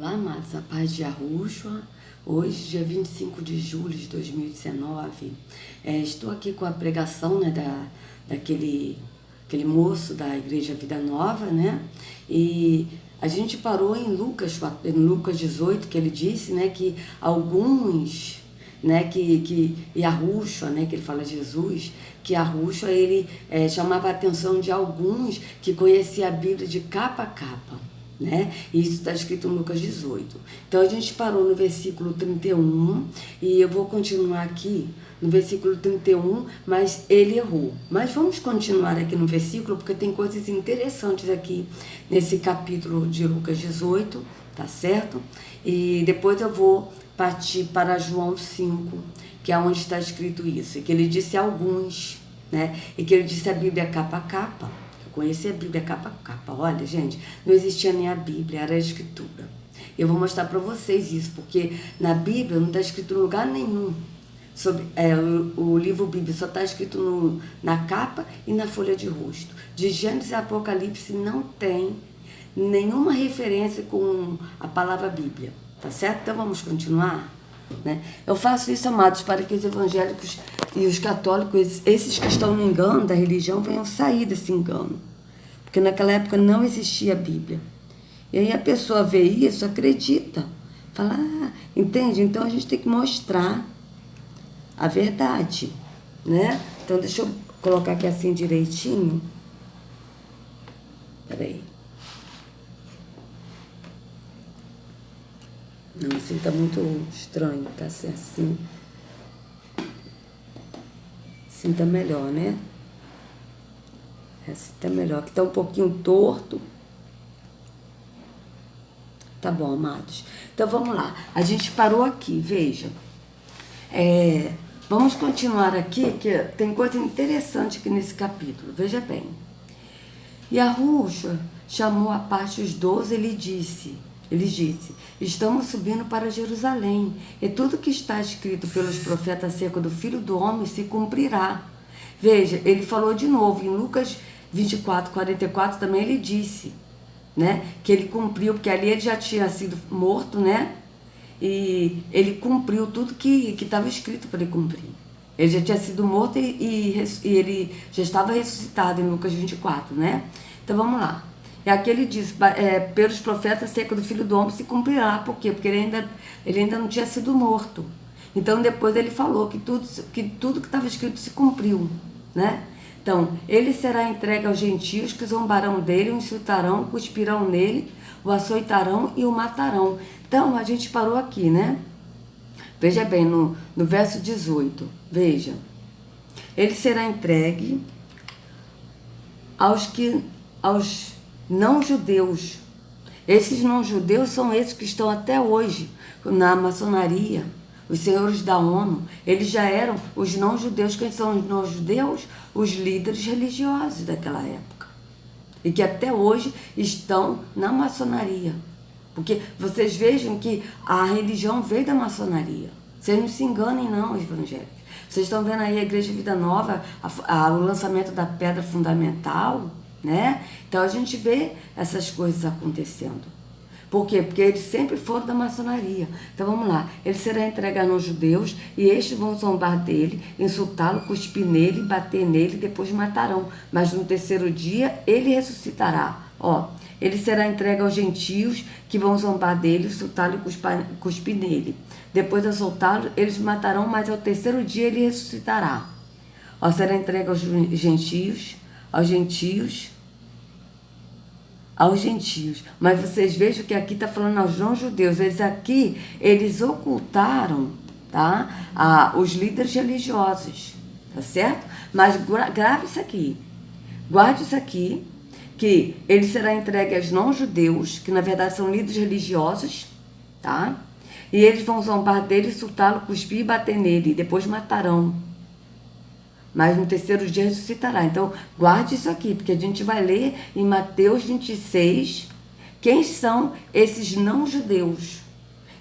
Olá, amados, a paz de Yahushua. Hoje, dia 25 de julho de 2019, estou aqui com a pregação, daquele moço da Igreja Vida Nova, né? E a gente parou em Lucas 18, que ele disse, né, que alguns, né, que Yahushua, né, que ele fala Jesus, que Yahushua, ele chamava a atenção de alguns que conhecia a Bíblia de capa a capa. Né? Isso está escrito em Lucas 18. Então a gente parou no versículo 31 e eu vou continuar aqui no versículo 31, mas ele errou. Mas vamos continuar aqui no versículo porque tem coisas interessantes aqui nesse capítulo de Lucas 18, tá certo? E depois eu vou partir para João 5, que é onde está escrito isso, e que ele disse a alguns, né? E que ele disse a Bíblia capa a capa. Conhecer a Bíblia capa a capa. Olha, gente, não existia nem a Bíblia, era a Escritura. Eu vou mostrar para vocês isso, porque na Bíblia não está escrito em lugar nenhum sobre o livro Bíblia, só está escrito na capa e na folha de rosto. De Gênesis e Apocalipse não tem nenhuma referência com a palavra Bíblia, tá certo? Então vamos continuar? Né? Eu faço isso, amados, para que os evangélicos e os católicos, esses que estão no engano da religião, venham sair desse engano. Porque naquela época não existia a Bíblia. E aí a pessoa vê isso, acredita. Fala, entende? Então a gente tem que mostrar a verdade, né? Então deixa eu colocar aqui assim direitinho. Peraí. Não, assim tá muito estranho, tá assim. Assim tá melhor, né? Assim tá melhor. Aqui tá um pouquinho torto. Tá bom, amados. Então vamos lá. A gente parou aqui, veja. Vamos continuar aqui, que tem coisa interessante aqui nesse capítulo. Veja bem. Yahushua chamou à parte os 12 e ele disse, estamos subindo para Jerusalém, e tudo que está escrito pelos profetas acerca do Filho do Homem se cumprirá. Veja, ele falou de novo, em Lucas 24, 44 também ele disse, né, que ele cumpriu, porque ali ele já tinha sido morto, né, e ele cumpriu tudo que estava escrito para ele cumprir. Ele já tinha sido morto e ele já estava ressuscitado em Lucas 24, né? Então vamos lá. E aqui ele diz, pelos profetas acerca do Filho do Homem se cumprirá. Por quê? Porque ele ainda não tinha sido morto. Então depois ele falou que tudo que estava escrito se cumpriu, né? Então, ele será entregue aos gentios que zombarão dele, o insultarão, cuspirão nele, o açoitarão e o matarão. Então, a gente parou aqui, né? Veja bem, no verso 18, veja. Ele será entregue aos não-judeus. Esses não-judeus são esses que estão até hoje na maçonaria, os senhores da ONU. Eles já eram os não-judeus. Quem são os não-judeus? Os líderes religiosos daquela época. E que até hoje estão na maçonaria. Porque vocês vejam que a religião veio da maçonaria. Vocês não se enganem não, evangélicos. Vocês estão vendo aí a Igreja Vida Nova, o lançamento da pedra fundamental, né? Então a gente vê essas coisas acontecendo. Por quê? Porque eles sempre foram da maçonaria. Então vamos lá. Ele será entregado aos judeus e estes vão zombar dele, insultá-lo, cuspir nele, bater nele, depois matarão. Mas no terceiro dia ele ressuscitará. Ele será entregue aos gentios que vão zombar dele, insultá-lo e cuspir nele. Depois de açoitá-lo, eles matarão, mas ao terceiro dia ele ressuscitará. Será entregue aos gentios. Mas vocês vejam que aqui está falando aos não-judeus. Eles ocultaram, tá? Os líderes religiosos, tá certo? Mas grave isso aqui, guarde isso aqui, que ele será entregue aos não-judeus, que na verdade são líderes religiosos, tá? E eles vão zombar dele, insultá-lo, cuspir e bater nele, e depois matarão. Mas no terceiro dia ressuscitará. Então, guarde isso aqui, porque a gente vai ler em Mateus 26 quem são esses não-judeus.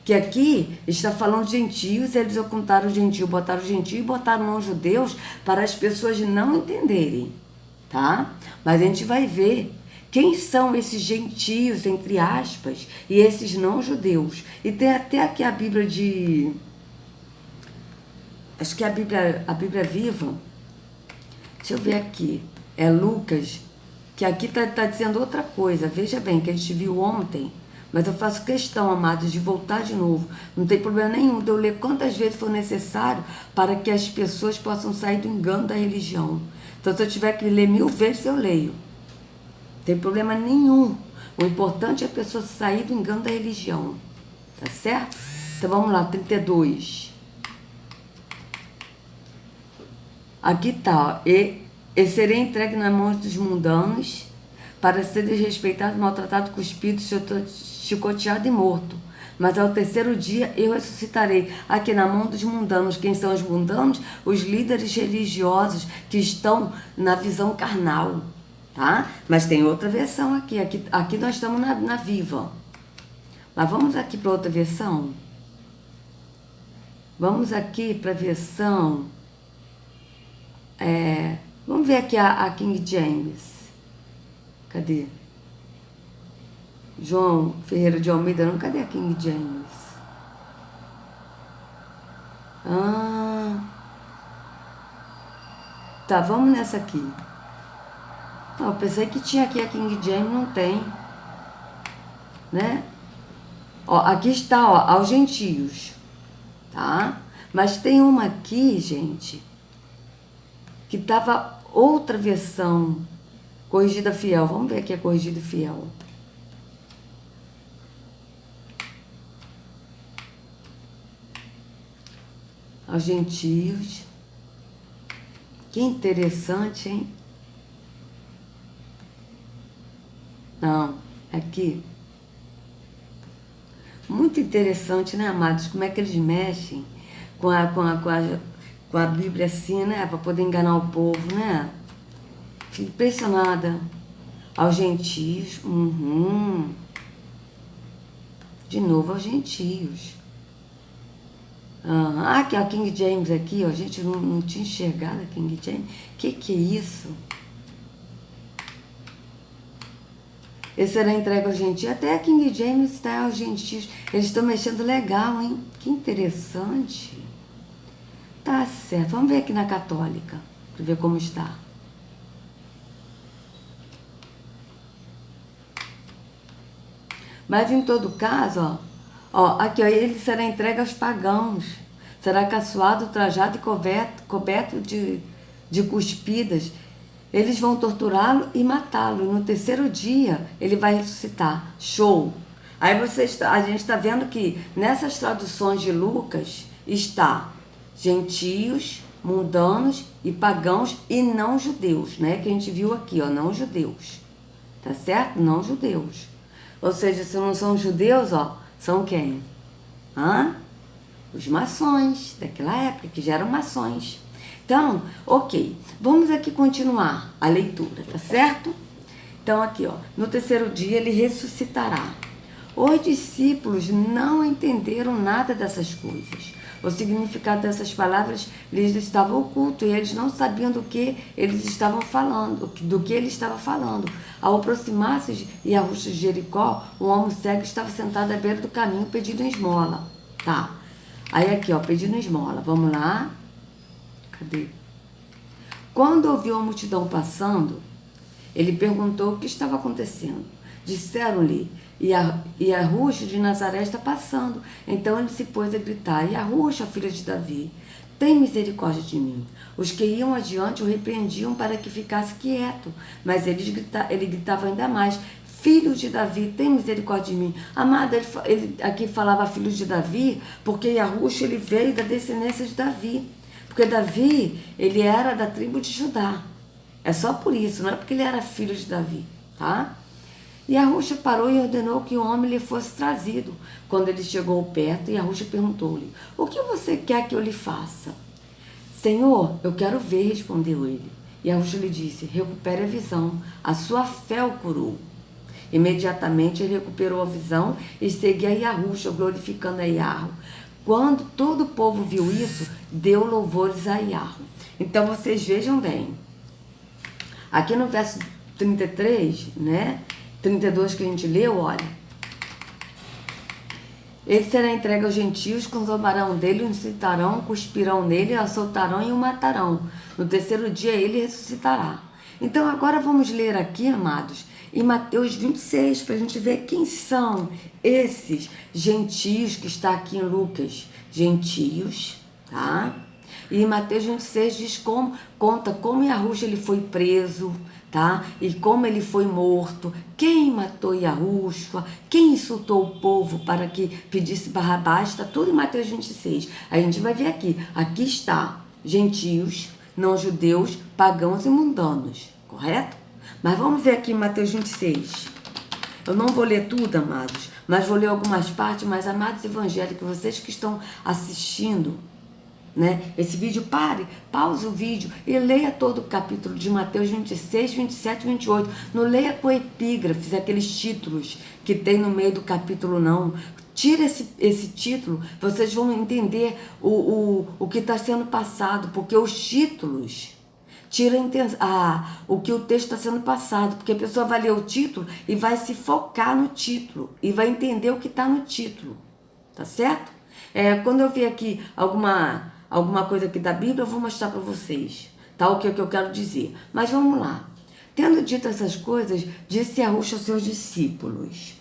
Que aqui está falando de gentios, eles ocultaram o gentio, botaram o gentio e botaram não-judeus para as pessoas não entenderem, tá? Mas a gente vai ver Quem são esses gentios, entre aspas, e esses não judeus? E tem até aqui a Bíblia de... Acho que é a Bíblia Viva. Deixa eu ver aqui. É Lucas, que aqui está dizendo outra coisa. Veja bem, que a gente viu ontem. Mas eu faço questão, amados, de voltar de novo. Não tem problema nenhum de eu ler quantas vezes for necessário para que as pessoas possam sair do engano da religião. Então, se eu tiver que ler 1000 vezes, eu leio. Não tem problema nenhum. O importante é a pessoa sair do engano da religião. Tá certo? Então, vamos lá, 32. Aqui tá, ó. E serei entregue nas mãos dos mundanos para ser desrespeitado, maltratado, cuspido, chicoteado e morto. Mas ao terceiro dia eu ressuscitarei. Aqui na mão dos mundanos. Quem são os mundanos? Os líderes religiosos que estão na visão carnal. Tá? Mas tem outra versão aqui. Aqui nós estamos na Viva. Mas vamos aqui para outra versão. Vamos aqui para a versão... vamos ver aqui a King James. Cadê? João Ferreira de Almeida, não, cadê a King James? Tá, vamos nessa aqui. Eu pensei que tinha aqui a King James, não tem. Né? Ó, aqui está, ó, aos gentios. Tá? Mas tem uma aqui, gente, que tava outra versão, corrigida fiel. Vamos ver aqui a corrigida fiel. Aos gentios. Que interessante, hein? Não, aqui. Muito interessante, né, amados? Como é que eles mexem com a Bíblia assim, né? Para poder enganar o povo, né? Fico impressionada. Aos gentios. De novo, aos gentios. Aqui, a King James aqui, ó. Gente, não tinha enxergado a King James. Que é isso? Esse será entregue aos gentios. Até a King James está aos gentios. Eles estão mexendo legal, hein? Que interessante. Tá certo. Vamos ver aqui na católica, para ver como está. Mas em todo caso, ó, aqui, ó, ele será entregue aos pagãos. Será caçoado, trajado e coberto de cuspidas. Eles vão torturá-lo e matá-lo. No terceiro dia, ele vai ressuscitar. Show! Aí a gente está vendo que nessas traduções de Lucas está gentios, mundanos e pagãos e não judeus, né? Que a gente viu aqui, ó, não judeus. Tá certo? Não judeus. Ou seja, se não são judeus, ó, são quem? Os maçons daquela época, que já eram maçons. Então, ok, vamos aqui continuar a leitura, tá certo? Então aqui, ó, no terceiro dia ele ressuscitará. Os discípulos não entenderam nada dessas coisas. O significado dessas palavras lhes estava oculto e eles não sabiam do que eles estavam falando, do que ele estava falando. Ao aproximar-se de Yahushua de Jericó, um homem cego estava sentado à beira do caminho pedindo esmola. Tá. Aí aqui, ó, pedindo esmola. Vamos lá. Cadê? Quando ouviu a multidão passando, ele perguntou o que estava acontecendo. Disseram-lhe, Yahushua de Nazaré está passando. Então ele se pôs a gritar, Yahushua, filha de Davi, tem misericórdia de mim. Os que iam adiante o repreendiam para que ficasse quieto, mas ele gritava ainda mais, filho de Davi, tem misericórdia de mim. Amada, ele aqui falava filho de Davi, porque Yahushua ele veio da descendência de Davi. Porque Davi, ele era da tribo de Judá. É só por isso, não é porque ele era filho de Davi, tá? E Yahushua parou e ordenou que o homem lhe fosse trazido. Quando ele chegou perto, Yahushua perguntou-lhe, o que você quer que eu lhe faça? Senhor, eu quero ver, respondeu ele. Yahushua lhe disse, recupere a visão, a sua fé o curou. Imediatamente ele recuperou a visão e seguia a Yahushua, glorificando a Yahweh. Quando todo o povo viu isso, deu louvores a Yahweh. Então vocês vejam bem. Aqui no verso 33, né? 32 que a gente leu, olha. Ele será entregue aos gentios, que zombarão dele, o incitarão, cuspirão nele, o açoitarão e o matarão. No terceiro dia ele ressuscitará. Então agora vamos ler aqui, amados, em Mateus 26, para a gente ver quem são esses gentios que está aqui em Lucas. Gentios, tá? E em Mateus 26 conta como Yahushua ele foi preso, tá? E como ele foi morto, quem matou Yahushua, quem insultou o povo para que pedisse Barrabás, está tudo em Mateus 26. A gente vai ver aqui está gentios, não judeus, pagãos e mundanos, correto? Mas vamos ver aqui em Mateus 26. Eu não vou ler tudo, amados, mas vou ler algumas partes. Mas, amados evangélicos, vocês que estão assistindo, né, esse vídeo, pause o vídeo e leia todo o capítulo de Mateus 26, 27 e 28. Não leia com epígrafes, aqueles títulos que tem no meio do capítulo, não. Tira esse título, vocês vão entender o que está sendo passado, porque os títulos tiram o que o texto está sendo passado, porque a pessoa vai ler o título e vai se focar no título e vai entender o que está no título, tá certo? Quando eu ver aqui alguma coisa aqui da Bíblia, eu vou mostrar para vocês, tá? O que eu quero dizer. Mas vamos lá. Tendo dito essas coisas, disse Yahushua aos seus discípulos.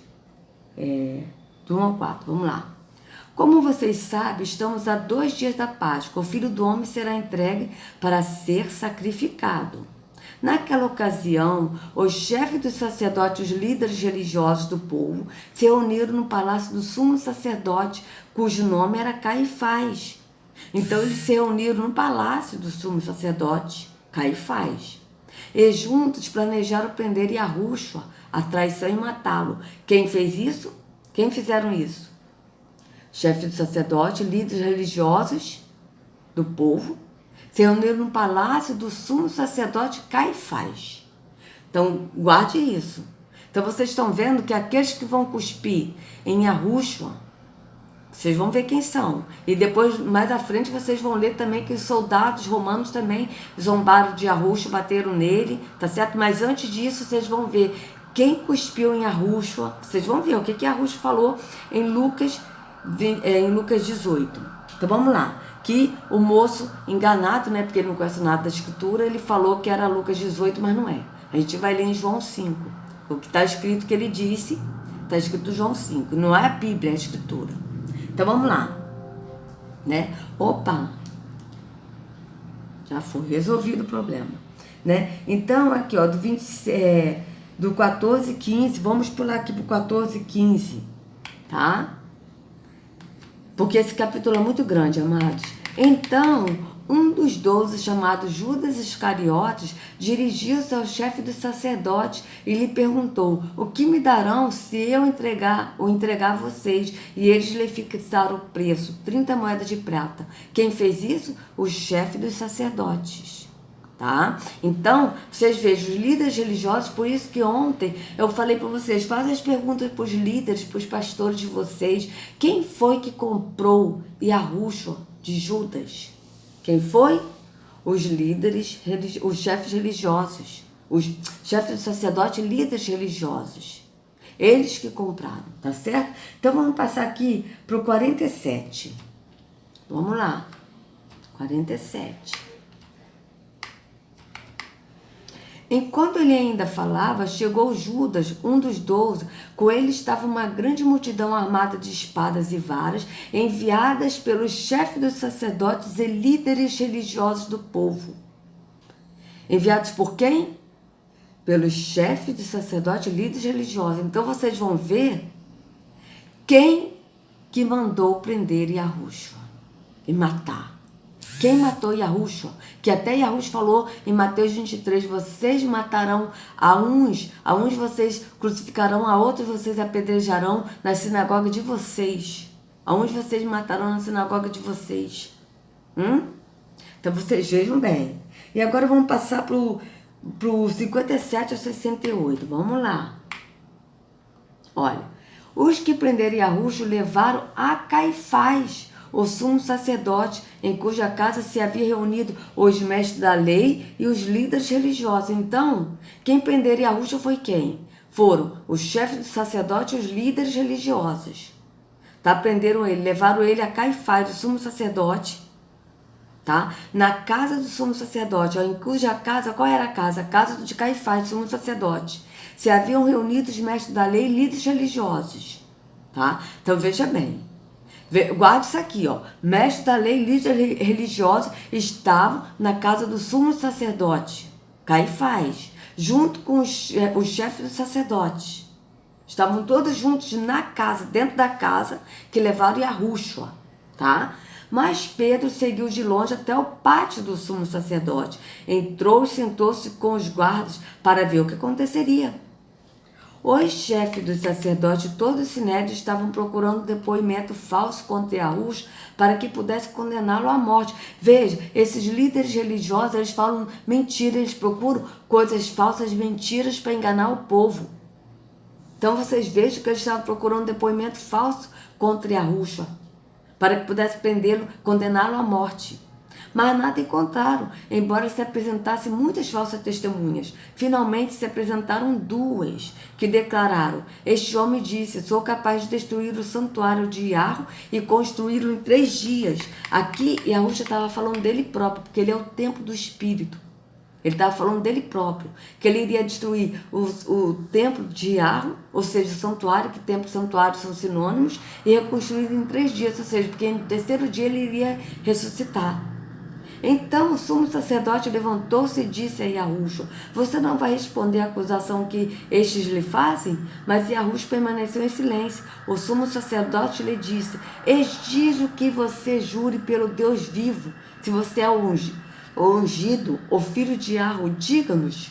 Do 1 ao 4, vamos lá. Como vocês sabem, estamos a 2 dias da Páscoa. O Filho do Homem será entregue para ser sacrificado. Naquela ocasião, os chefes dos sacerdotes, os líderes religiosos do povo, se reuniram no palácio do sumo sacerdote, cujo nome era Caifás. Então eles se reuniram no palácio do sumo sacerdote, Caifás. E juntos planejaram prender Yahushua, a traição e matá-lo. Quem fez isso? Quem fizeram isso? Chefes do sacerdote, líderes religiosos do povo, se reuniram no palácio do sumo sacerdote Caifás. Então, guarde isso. Então, vocês estão vendo que aqueles que vão cuspir em Yahushua, vocês vão ver quem são. E depois, mais à frente, vocês vão ler também que os soldados romanos também zombaram de Yahushua, bateram nele, tá certo? Mas antes disso, vocês vão ver quem cuspiu em Yahushua. Vocês vão ver o que Yahushua falou em Lucas 18. Então, vamos lá. Que o moço, enganado, né, porque ele não conhece nada da escritura, ele falou que era Lucas 18, mas não é. A gente vai ler em João 5. O que está escrito que ele disse, está escrito João 5. Não é a Bíblia, é a escritura. Então vamos lá. Né? Opa! Já foi resolvido o problema. Né? Então, aqui, ó, do 14, 15, vamos pular aqui para o 14, 15. Tá? Porque esse capítulo é muito grande, amados. Então, um dos 12, chamado Judas Iscariotes, dirigiu-se ao chefe dos sacerdotes e lhe perguntou: o que me darão se eu entregar a vocês? E eles lhe fixaram o preço, 30 moedas de prata. Quem fez isso? O chefe dos sacerdotes. Tá? Então, vocês vejam, os líderes religiosos, por isso que ontem eu falei para vocês, fazem as perguntas para os líderes, para os pastores de vocês, quem foi que comprou Yahushua de Judas? Quem foi? Os líderes, os chefes religiosos, os chefes do sacerdote, líderes religiosos, eles que compraram, tá certo? Então vamos passar aqui para o 47, vamos lá, 47. Enquanto ele ainda falava, chegou Judas, um dos 12. Com ele estava uma grande multidão armada de espadas e varas, enviadas pelos chefes dos sacerdotes e líderes religiosos do povo. Enviados por quem? Pelos chefes dos sacerdotes e líderes religiosos. Então vocês vão ver quem que mandou prender Yahushua e matar. Quem matou Yahushua? Que até Yahushua falou em Mateus 23, vocês matarão a uns vocês crucificarão, a outros vocês apedrejarão na sinagoga de vocês. A uns vocês matarão na sinagoga de vocês. Então vocês vejam bem. E agora vamos passar pro 57 a 68. Vamos lá. Olha, os que prenderam Yahushua levaram a Caifás, o sumo sacerdote, em cuja casa se havia reunido os mestres da lei e os líderes religiosos. Então, quem prenderam Yahushua foi quem? Foram os chefes do sacerdote e os líderes religiosos. Tá? Prenderam ele, levaram ele a Caifás, o sumo sacerdote, tá? Na casa do sumo sacerdote, ó, em cuja casa, qual era a casa? A casa de Caifás, do sumo sacerdote. Se haviam reunido os mestres da lei e líderes religiosos, tá? Então veja bem, guarde isso aqui, ó. Mestres da lei e líderes religiosos estavam na casa do sumo sacerdote, Caifás, junto com os chefes dos sacerdotes. Estavam todos juntos na casa, dentro da casa, que levaram Yahushua, tá? Mas Pedro seguiu de longe até o pátio do sumo sacerdote. Entrou e sentou-se com os guardas para ver o que aconteceria. Os chefes dos sacerdotes e todo o sinédrio estavam procurando depoimento falso contra Yahushua para que pudesse condená-lo à morte. Veja, esses líderes religiosos, eles falam mentira, eles procuram coisas falsas, mentiras para enganar o povo. Então vocês vejam que eles estavam procurando depoimento falso contra Yahushua, para que pudesse prendê-lo, condená-lo à morte. Mas nada encontraram, embora se apresentassem muitas falsas testemunhas. Finalmente se apresentaram duas, que declararam: este homem disse, sou capaz de destruir o santuário de Yahweh e construí-lo em 3 dias. Aqui Yahushua estava falando dele próprio, porque ele é o templo do Espírito. Ele estava falando dele próprio, que ele iria destruir o templo de Yahweh, ou seja, o santuário, que templo e santuário são sinônimos, e reconstruído em 3 dias, ou seja, porque no 3º dia ele iria ressuscitar. Então o sumo sacerdote levantou-se e disse a Yahushua: você não vai responder à acusação que estes lhe fazem? Mas Yahushua permaneceu em silêncio. O sumo sacerdote lhe disse: exijo que você jure pelo Deus vivo, se você é o ungido, o filho de Yahweh, diga-nos.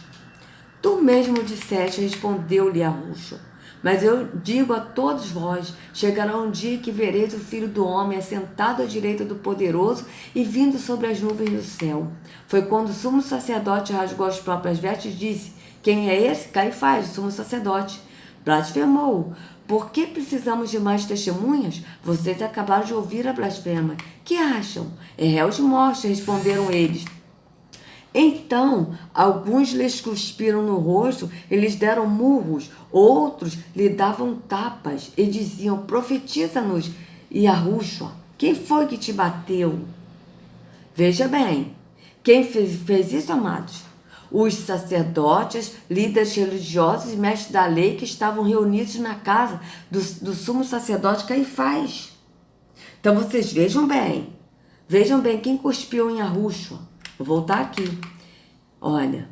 Tu mesmo disseste, respondeu-lhe Yahushua. Mas eu digo a todos vós, chegará um dia que vereis o Filho do Homem assentado à direita do Poderoso e vindo sobre as nuvens do céu. Foi quando o sumo sacerdote rasgou as próprias vestes e disse: quem é esse? Caifás, o sumo sacerdote. Blasfemou. Por que precisamos de mais testemunhas? Vocês acabaram de ouvir a blasfema. Que acham? É réu de morte, responderam eles. Então, alguns lhes cuspiram no rosto e lhes deram murros, outros lhe davam tapas e diziam: profetiza-nos, Yahushua, quem foi que te bateu? Veja bem, quem fez isso, amados? Os sacerdotes, líderes religiosos e mestres da lei que estavam reunidos na casa do sumo sacerdote Caifás. Então vocês vejam bem quem cuspiu em Yahushua. Vou voltar aqui. Olha,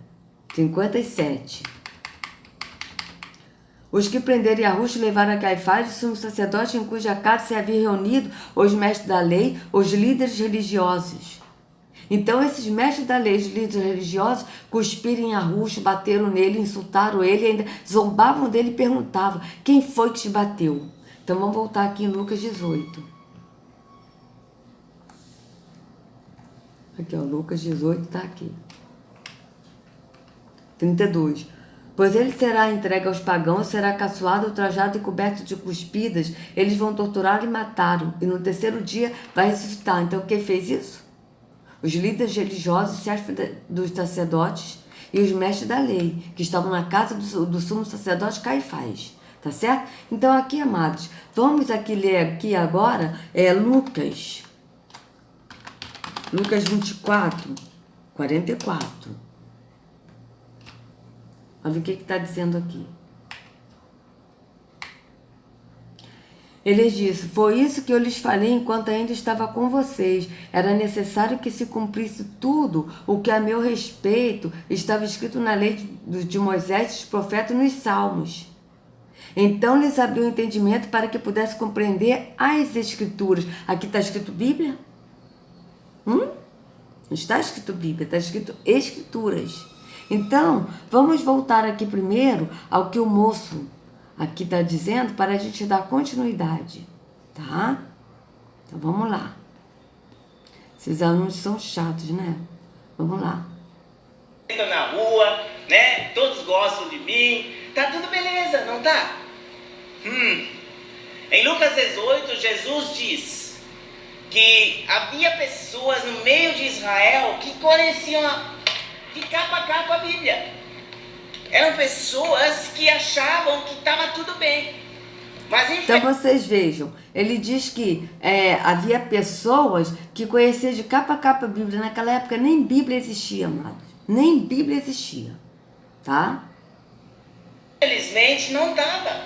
57. Os que prenderam Yahushua levaram a Caifás, o sumo sacerdote, em cuja casa se havia reunido os mestres da lei, os líderes religiosos. Então esses mestres da lei, os líderes religiosos, cuspiram em Yahushua, bateram nele, insultaram ele, ainda zombavam dele e perguntavam: quem foi que te bateu? Então vamos voltar aqui em Lucas 18. Aqui, ó, Lucas 18 está aqui. 32. Pois ele será entregue aos pagãos, será caçoado, ultrajado e coberto de cuspidas. Eles vão torturar e matar-o, e no 3º dia vai ressuscitar. Então quem fez isso? Os líderes religiosos, chefes dos sacerdotes e os mestres da lei, que estavam na casa do sumo sacerdote Caifás. Tá certo? Então aqui, amados, vamos aqui ler aqui agora Lucas 24, 44. Olha o que está dizendo aqui. Ele disse: foi isso que eu lhes falei enquanto ainda estava com vocês. Era necessário que se cumprisse tudo o que a meu respeito estava escrito na lei de Moisés, dos profetas, nos Salmos. Então lhes abriu o entendimento para que pudesse compreender as Escrituras. Aqui está escrito Bíblia? Não está escrito Bíblia, está escrito Escrituras. Então, vamos voltar aqui primeiro ao que o moço aqui está dizendo para a gente dar continuidade, tá? Então, vamos lá. Esses alunos são chatos, né? Vamos lá. Na rua, né? Todos gostam de mim. Tá tudo beleza, não tá? Em Lucas 18, Jesus diz que havia pessoas no meio de Israel que conheciam de capa a capa a Bíblia. Eram pessoas que achavam que estava tudo bem. Mas então vocês vejam, ele diz que havia pessoas que conheciam de capa a capa a Bíblia. Naquela época nem Bíblia existia, amados. Nem Bíblia existia, tá? Infelizmente não estava.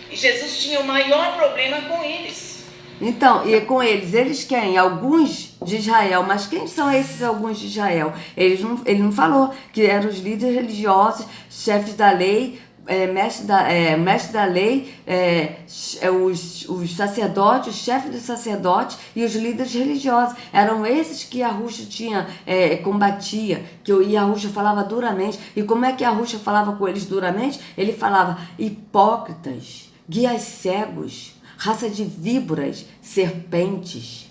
E Jesus tinha o maior problema com eles. Então, e com eles quem? Alguns de Israel. Mas quem são esses alguns de Israel? Ele não falou que eram os líderes religiosos, chefes da lei, mestre da lei, os sacerdotes, os chefes dos sacerdotes e os líderes religiosos. Eram esses que Yahushua combatia, que o Yahushua falava duramente. E como é que Yahushua falava com eles duramente? Ele falava: hipócritas, guias cegos, raça de víboras, serpentes.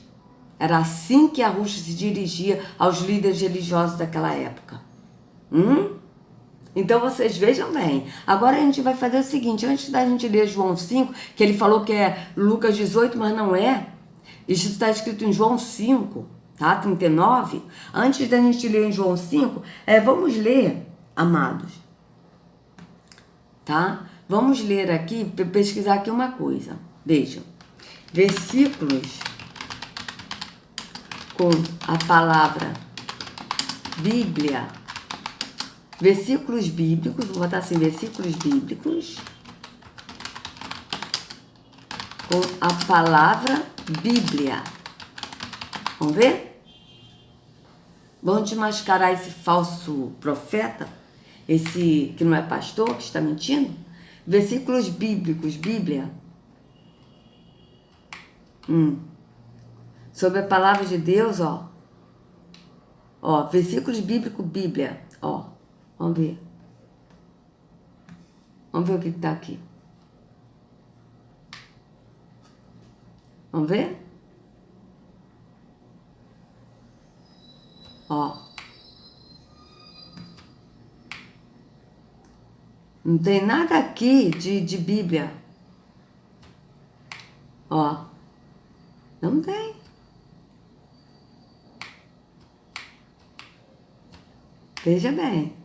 Era assim que Yahushua se dirigia aos líderes religiosos daquela época. Então vocês vejam bem. Agora a gente vai fazer o seguinte: antes da gente ler João 5, que ele falou que é Lucas 18, mas não é. Isso está escrito em João 5, tá? 39. Antes da gente ler em João 5, vamos ler, amados. Tá? Vamos ler aqui, pesquisar aqui uma coisa. Vejam. Versículos com a palavra Bíblia. Versículos bíblicos, vou botar assim, versículos bíblicos com a palavra Bíblia. Vamos ver? Vamos desmascarar esse falso profeta, esse que não é pastor, que está mentindo? Versículos bíblicos, Bíblia. Sobre a palavra de Deus, ó. Ó, versículos bíblicos, Bíblia, ó. Vamos ver. Vamos ver o que está aqui. Vamos ver? Ó. Não tem nada aqui de Bíblia. Ó. Não tem. Veja bem.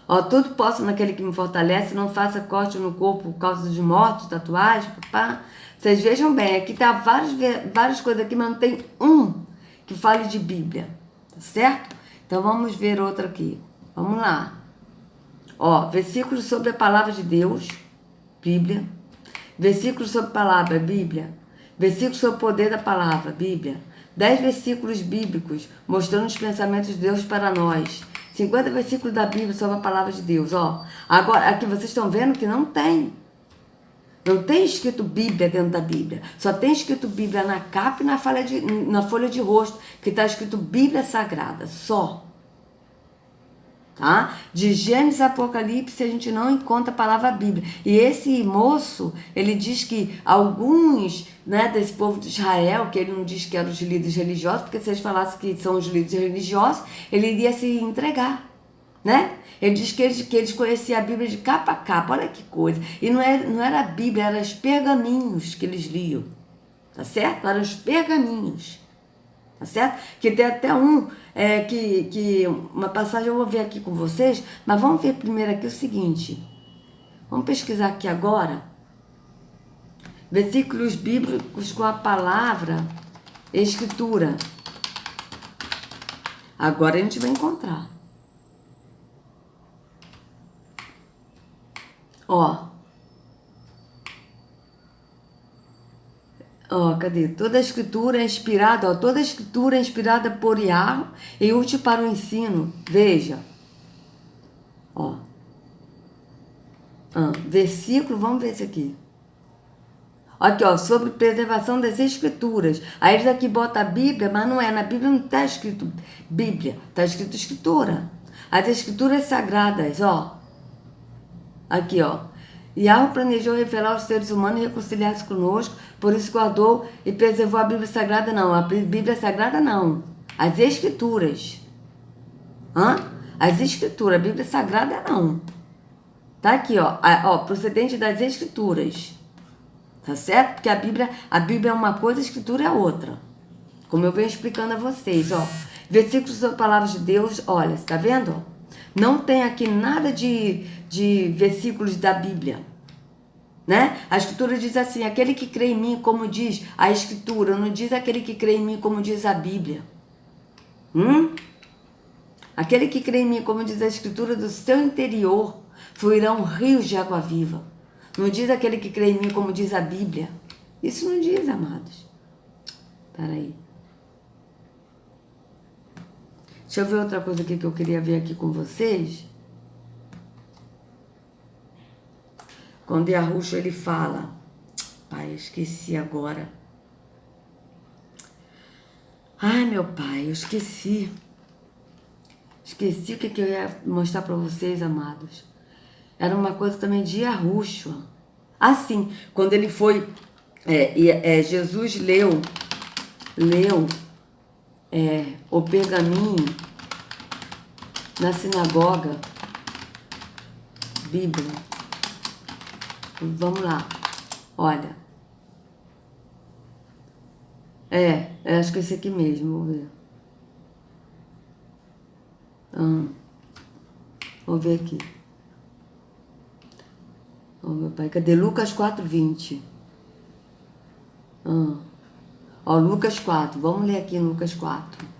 Ó, tudo posso naquele que me fortalece, não faça corte no corpo por causa de morte, tatuagem, papá. Vocês vejam bem, aqui tá várias coisas aqui, mas não tem um que fale de Bíblia, tá certo? Então vamos ver outro aqui. Vamos lá. Ó, versículos sobre a palavra de Deus, Bíblia. Versículos sobre a palavra, Bíblia. Versículos sobre o poder da palavra, Bíblia. 10 versículos bíblicos mostrando os pensamentos de Deus para nós. 50 versículos da Bíblia sobre a palavra de Deus, ó. Agora, aqui vocês estão vendo que não tem. Não tem escrito Bíblia dentro da Bíblia. Só tem escrito Bíblia na capa e na folha de rosto, que está escrito Bíblia Sagrada, só. Tá? De Gênesis a Apocalipse a gente não encontra a palavra Bíblia. E esse moço, ele diz que alguns, né, desse povo de Israel, que ele não diz que eram os líderes religiosos, porque se eles falassem que são os líderes religiosos, ele iria se entregar, né? Ele diz que eles conheciam a Bíblia de capa a capa, olha que coisa. E não era a Bíblia, eram os pergaminhos que eles liam, tá certo? Eram os pergaminhos. Tá certo? Que tem até que uma passagem eu vou ver aqui com vocês, mas vamos ver primeiro aqui o seguinte. Vamos pesquisar aqui agora. Versículos bíblicos com a palavra Escritura. Agora a gente vai encontrar. Ó, cadê? Toda a escritura é inspirada, toda a escritura é inspirada por Yahweh e útil para o ensino. Veja. Versículo, vamos ver esse aqui. Aqui, sobre preservação das escrituras. Aí eles aqui botam a Bíblia, mas não é. Na Bíblia não está escrito Bíblia, está escrito Escritura. As escrituras sagradas, Aqui, Yahweh planejou revelar aos seres humanos e reconciliar-se conosco, por isso guardou e preservou a Bíblia Sagrada, não. A Bíblia Sagrada, não. As Escrituras. As Escrituras. A Bíblia Sagrada, não. Tá aqui, procedente das Escrituras. Tá certo? Porque a Bíblia é uma coisa, a Escritura é outra. como eu venho explicando a vocês, ó. Versículos da palavra de Deus, olha, você tá vendo? Não tem aqui nada de versículos da Bíblia, né? A Escritura diz assim, aquele que crê em mim, como diz a Escritura, não diz aquele que crê em mim, como diz a Bíblia. Aquele que crê em mim, como diz a Escritura, do seu interior fluirão rios de água viva. Não diz aquele que crê em mim, como diz a Bíblia. Isso não diz, amados. Peraí. Deixa eu ver outra coisa aqui que eu queria ver aqui com vocês. Quando Yahushua ele fala... Pai, eu esqueci agora. Ai, meu pai, eu esqueci. Esqueci o que eu ia mostrar para vocês, amados. Era uma coisa também de Yahushua. Assim, quando ele foi... Jesus leu o pergaminho na sinagoga. Bíblia. Vamos lá. Olha. Acho que é esse aqui mesmo, vou ver. Vou ver aqui. Oh, meu pai, cadê? Lucas 4:20. Ó, Lucas 4. Vamos ler aqui em Lucas 4.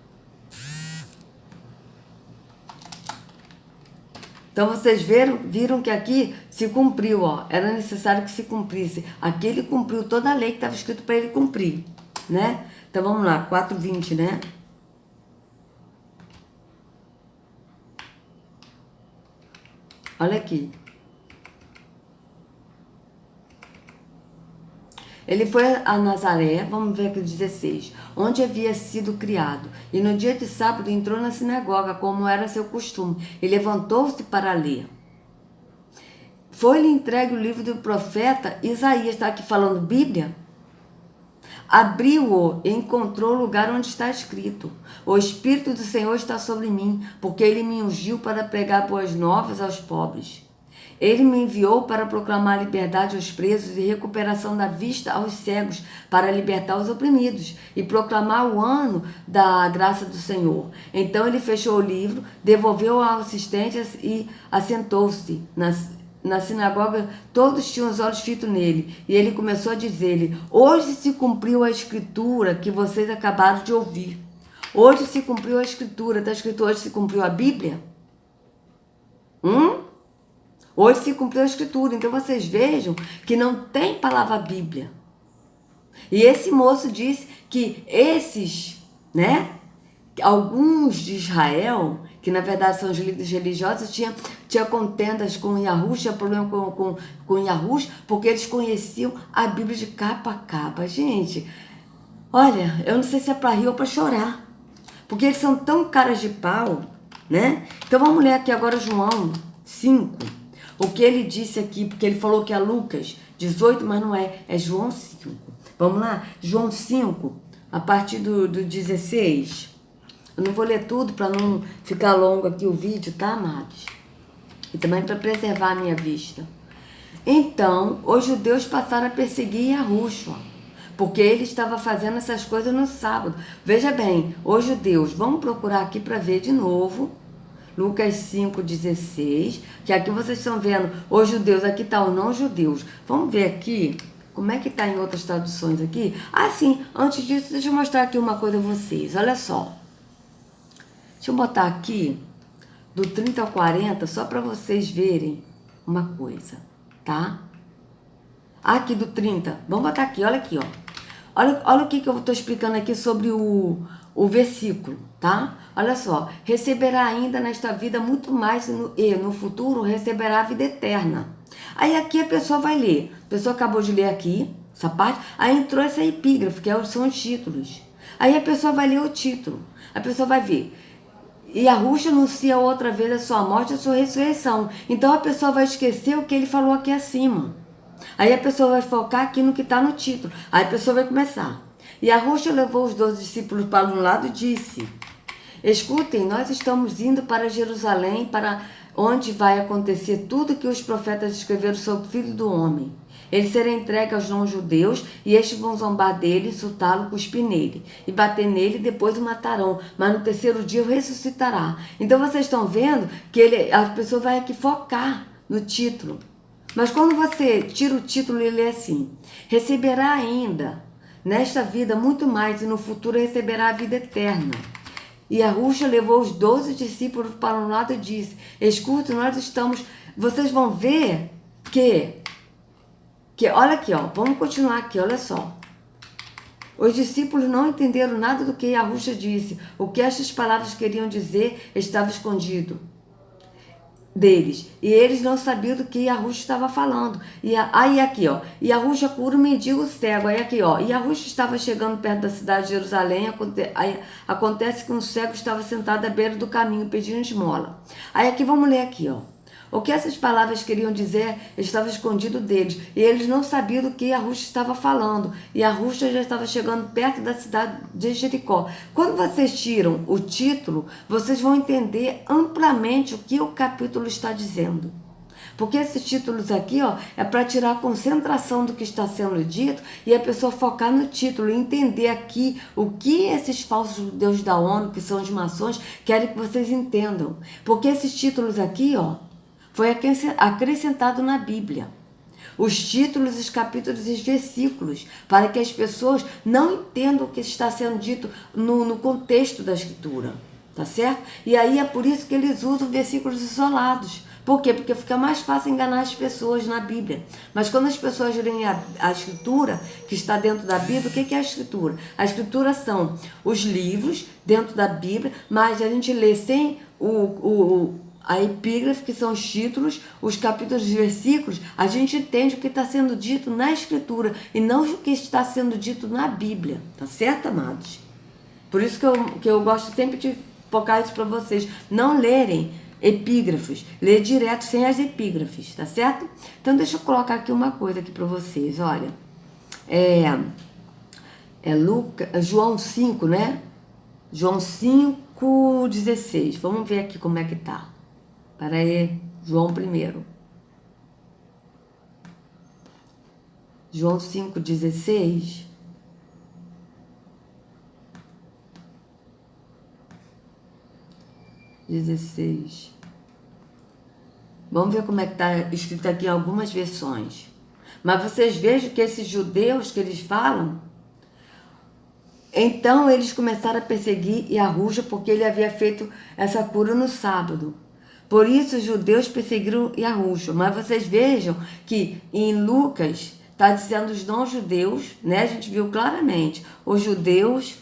Então, vocês viram que aqui se cumpriu, ó. Era necessário que se cumprisse. Aqui ele cumpriu toda a lei que estava escrito para ele cumprir, né? Então, vamos lá. 4:20, né? Olha aqui. Ele foi a Nazaré, vamos ver aqui o 16, onde havia sido criado. E no dia de sábado entrou na sinagoga, como era seu costume. E levantou-se para ler. Foi-lhe entregue o livro do profeta Isaías. Está aqui falando Bíblia? Abriu-o e encontrou o lugar onde está escrito: o Espírito do Senhor está sobre mim, porque ele me ungiu para pregar boas novas aos pobres. Ele me enviou para proclamar liberdade aos presos e recuperação da vista aos cegos, para libertar os oprimidos e proclamar o ano da graça do Senhor. Então ele fechou o livro, devolveu ao assistente e assentou-se. Na sinagoga, todos tinham os olhos fitos nele. E ele começou a dizer-lhe: hoje se cumpriu a escritura que vocês acabaram de ouvir. Hoje se cumpriu a escritura. Está escrito hoje se cumpriu a Bíblia? Hoje se cumpriu a escritura. Então vocês vejam que não tem palavra Bíblia. E esse moço disse que esses, né? Alguns de Israel, que na verdade são os líderes religiosos, tinha contendas com Yahushua, problema com Yahushua, porque eles conheciam a Bíblia de capa a capa. Gente, olha, eu não sei se é para rir ou para chorar, porque eles são tão caras de pau, né? Então vamos ler aqui agora João 5, o que ele disse aqui, porque ele falou que é Lucas 18, mas não é, é João 5. Vamos lá? João 5, a partir do 16. Eu não vou ler tudo para não ficar longo aqui o vídeo, tá, amados? E também para preservar a minha vista. Então, os judeus passaram a perseguir Yahushua, porque ele estava fazendo essas coisas no sábado. Veja bem, os judeus, vamos procurar aqui para ver de novo, Lucas 5:16, que aqui vocês estão vendo os judeus, aqui está os não judeus. Vamos ver aqui, como é que está em outras traduções aqui? Ah, sim, antes disso, deixa eu mostrar aqui uma coisa a vocês, olha só. Deixa eu botar aqui, do 30 ao 40, só para vocês verem uma coisa, tá? Aqui do 30, vamos botar aqui, olha aqui, ó. Olha o que eu estou explicando aqui sobre o versículo, tá? Olha só, receberá ainda nesta vida muito mais e no futuro receberá a vida eterna. Aí aqui a pessoa vai ler, a pessoa acabou de ler aqui, essa parte, aí entrou essa epígrafe, que são os títulos. Aí a pessoa vai ler o título, a pessoa vai ver. E Yahushua anuncia outra vez a sua morte e a sua ressurreição. Então a pessoa vai esquecer o que ele falou aqui acima. Aí a pessoa vai focar aqui no que está no título. Aí a pessoa vai começar. E Yahushua levou os 12 discípulos para um lado e disse: escutem, nós estamos indo para Jerusalém, para onde vai acontecer tudo que os profetas escreveram sobre o Filho do Homem. Ele será entregue aos não-judeus, e estes vão zombar dele, insultá-lo, cuspir nele, e bater nele, e depois o matarão, mas no terceiro dia o ressuscitará. Então vocês estão vendo que a pessoa vai aqui focar no título. Mas quando você tira o título, ele é assim: receberá ainda nesta vida muito mais, e no futuro receberá a vida eterna. E Yahushua levou os 12 discípulos para um lado e disse: escuta, nós estamos... Vocês vão ver que olha aqui, ó, vamos continuar aqui, olha só. Os discípulos não entenderam nada do que Yahushua disse. O que estas palavras queriam dizer estava escondido deles. E eles não sabiam do que Yahushua estava falando. Aí aqui, ó, Yahushua cura o mendigo cego. Aí aqui, ó, Yahushua estava chegando perto da cidade de Jerusalém. Aí acontece que um cego estava sentado à beira do caminho pedindo esmola. Aí aqui, vamos ler aqui, ó. O que essas palavras queriam dizer estava escondido deles, e eles não sabiam do que Yahushua estava falando, e Yahushua já estava chegando perto da cidade de Jericó. Quando vocês tiram o título, vocês vão entender amplamente o que o capítulo está dizendo. Porque esses títulos aqui, ó, é para tirar a concentração do que está sendo dito e a pessoa focar no título e entender aqui o que esses falsos deuses da ONU, que são as maçons, querem que vocês entendam. Porque esses títulos aqui, ó, foi acrescentado na Bíblia. Os títulos, os capítulos e os versículos, para que as pessoas não entendam o que está sendo dito no contexto da Escritura, tá certo? E aí é por isso que eles usam versículos isolados. Por quê? Porque fica mais fácil enganar as pessoas na Bíblia. Mas quando as pessoas leem a Escritura, que está dentro da Bíblia, o que é a Escritura? A Escritura são os livros dentro da Bíblia, mas a gente lê sem a epígrafe, que são os títulos, os capítulos e versículos, a gente entende o que está sendo dito na Escritura e não o que está sendo dito na Bíblia, tá certo, amados? Por isso que eu gosto sempre de focar isso para vocês, não lerem epígrafes, ler direto sem as epígrafes, tá certo? Então deixa eu colocar aqui uma coisa aqui para vocês, olha, João 5, né? João 5:16, vamos ver aqui como é que tá. Para aí, João 1. João 5:16. Vamos ver como é que está escrito aqui em algumas versões. Mas vocês vejam que esses judeus que eles falam, então eles começaram a perseguir Yahushua porque ele havia feito essa cura no sábado. Por isso os judeus perseguiram Yahushua. Mas vocês vejam que em Lucas está dizendo os não-judeus, né? A gente viu claramente. Os judeus.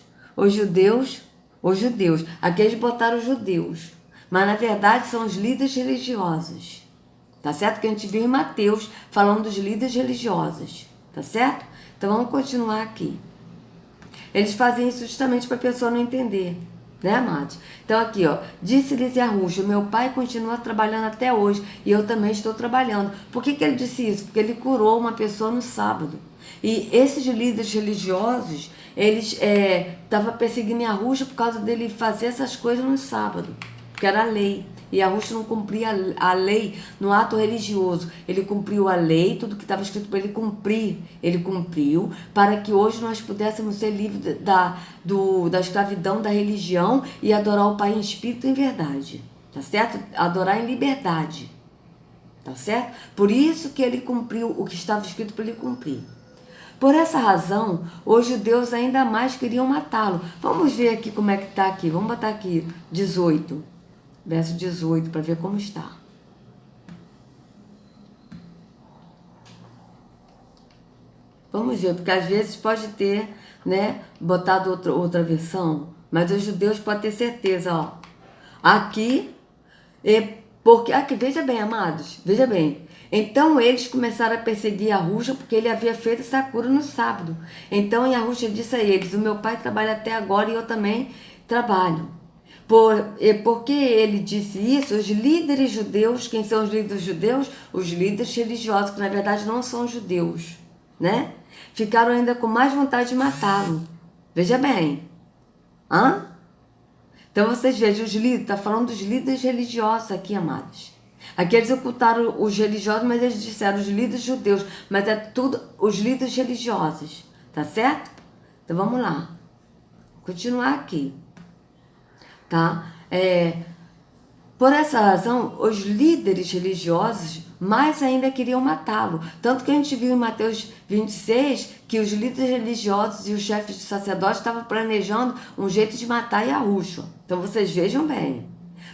Aqui eles botaram os judeus. Mas na verdade são os líderes religiosos. Tá certo? Que a gente viu em Mateus falando dos líderes religiosos. Tá certo? Então vamos continuar aqui. Eles fazem isso justamente para a pessoa não entender. Né, amados? Então aqui, ó, disse-lhes Yahushua, meu pai continua trabalhando até hoje e eu também estou trabalhando. Por que ele disse isso? Porque ele curou uma pessoa no sábado. E esses líderes religiosos, eles estavam perseguindo Yahushua por causa dele fazer essas coisas no sábado, que era a lei. E Yahushua não cumpria a lei no ato religioso. Ele cumpriu a lei, tudo que estava escrito para ele cumprir. Ele cumpriu para que hoje nós pudéssemos ser livres da escravidão da religião e adorar o Pai em espírito e em verdade. Tá certo? Adorar em liberdade. Tá certo? Por isso que ele cumpriu o que estava escrito para ele cumprir. Por essa razão, os judeus ainda mais queriam matá-lo. Vamos ver aqui como é que está aqui. Vamos botar aqui 18. Verso 18, para ver como está. Vamos ver, porque às vezes pode ter, né, botado outra versão, mas os judeus podem ter certeza, ó. Aqui, veja bem, amados, veja bem. Então eles começaram a perseguir Yahushua porque ele havia feito essa cura no sábado. Então Yahushua disse a eles, o meu pai trabalha até agora e eu também trabalho. Porque ele disse isso, os líderes judeus, quem são os líderes judeus? Os líderes religiosos, que na verdade não são judeus, né? Ficaram ainda com mais vontade de matá-lo. Veja bem. Então vocês vejam, os líderes, está falando dos líderes religiosos aqui, amados. Aqui eles ocultaram os religiosos, mas eles disseram os líderes judeus, mas é tudo os líderes religiosos, tá certo? Então vamos lá, continuar aqui, tá? Por essa razão, os líderes religiosos mais ainda queriam matá-lo. Tanto que a gente viu em Mateus 26 que os líderes religiosos e os chefes de sacerdotes estavam planejando um jeito de matar Yahushua. Então vocês vejam bem.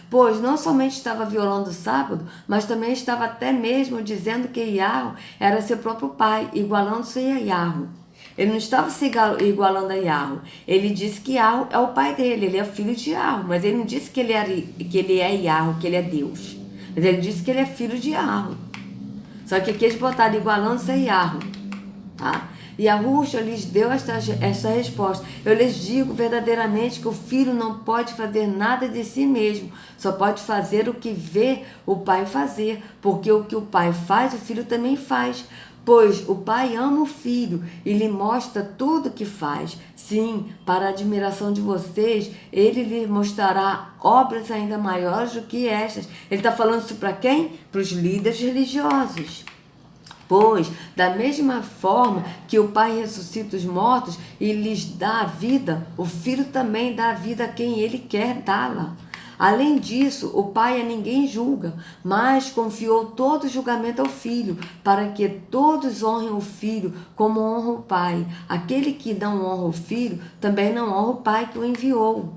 Pois não somente estava violando o sábado, mas também estava até mesmo dizendo que Yahweh era seu próprio pai, igualando-se a Yahweh. Ele não estava se igualando a Yahweh. Ele disse que Yahweh é o pai dele, ele é filho de Yahweh, mas ele não disse que ele é Yahweh, que ele é Deus. Mas ele disse que ele é filho de Yahweh. Só que aqui eles botaram igualando-se a Yahweh. Tá? E Yahushua lhes deu esta resposta. Eu lhes digo verdadeiramente que o filho não pode fazer nada de si mesmo, só pode fazer o que vê o pai fazer, porque o que o pai faz, o filho também faz. Pois o pai ama o filho e lhe mostra tudo o que faz. Sim, para a admiração de vocês, ele lhe mostrará obras ainda maiores do que estas. Ele está falando isso para quem? Para os líderes religiosos. Pois, da mesma forma que o Pai ressuscita os mortos e lhes dá a vida, o Filho também dá a vida a quem ele quer dá-la. Além disso, o Pai a ninguém julga, mas confiou todo o julgamento ao Filho, para que todos honrem o Filho como honra o Pai. Aquele que não honra o Filho, também não honra o Pai que o enviou.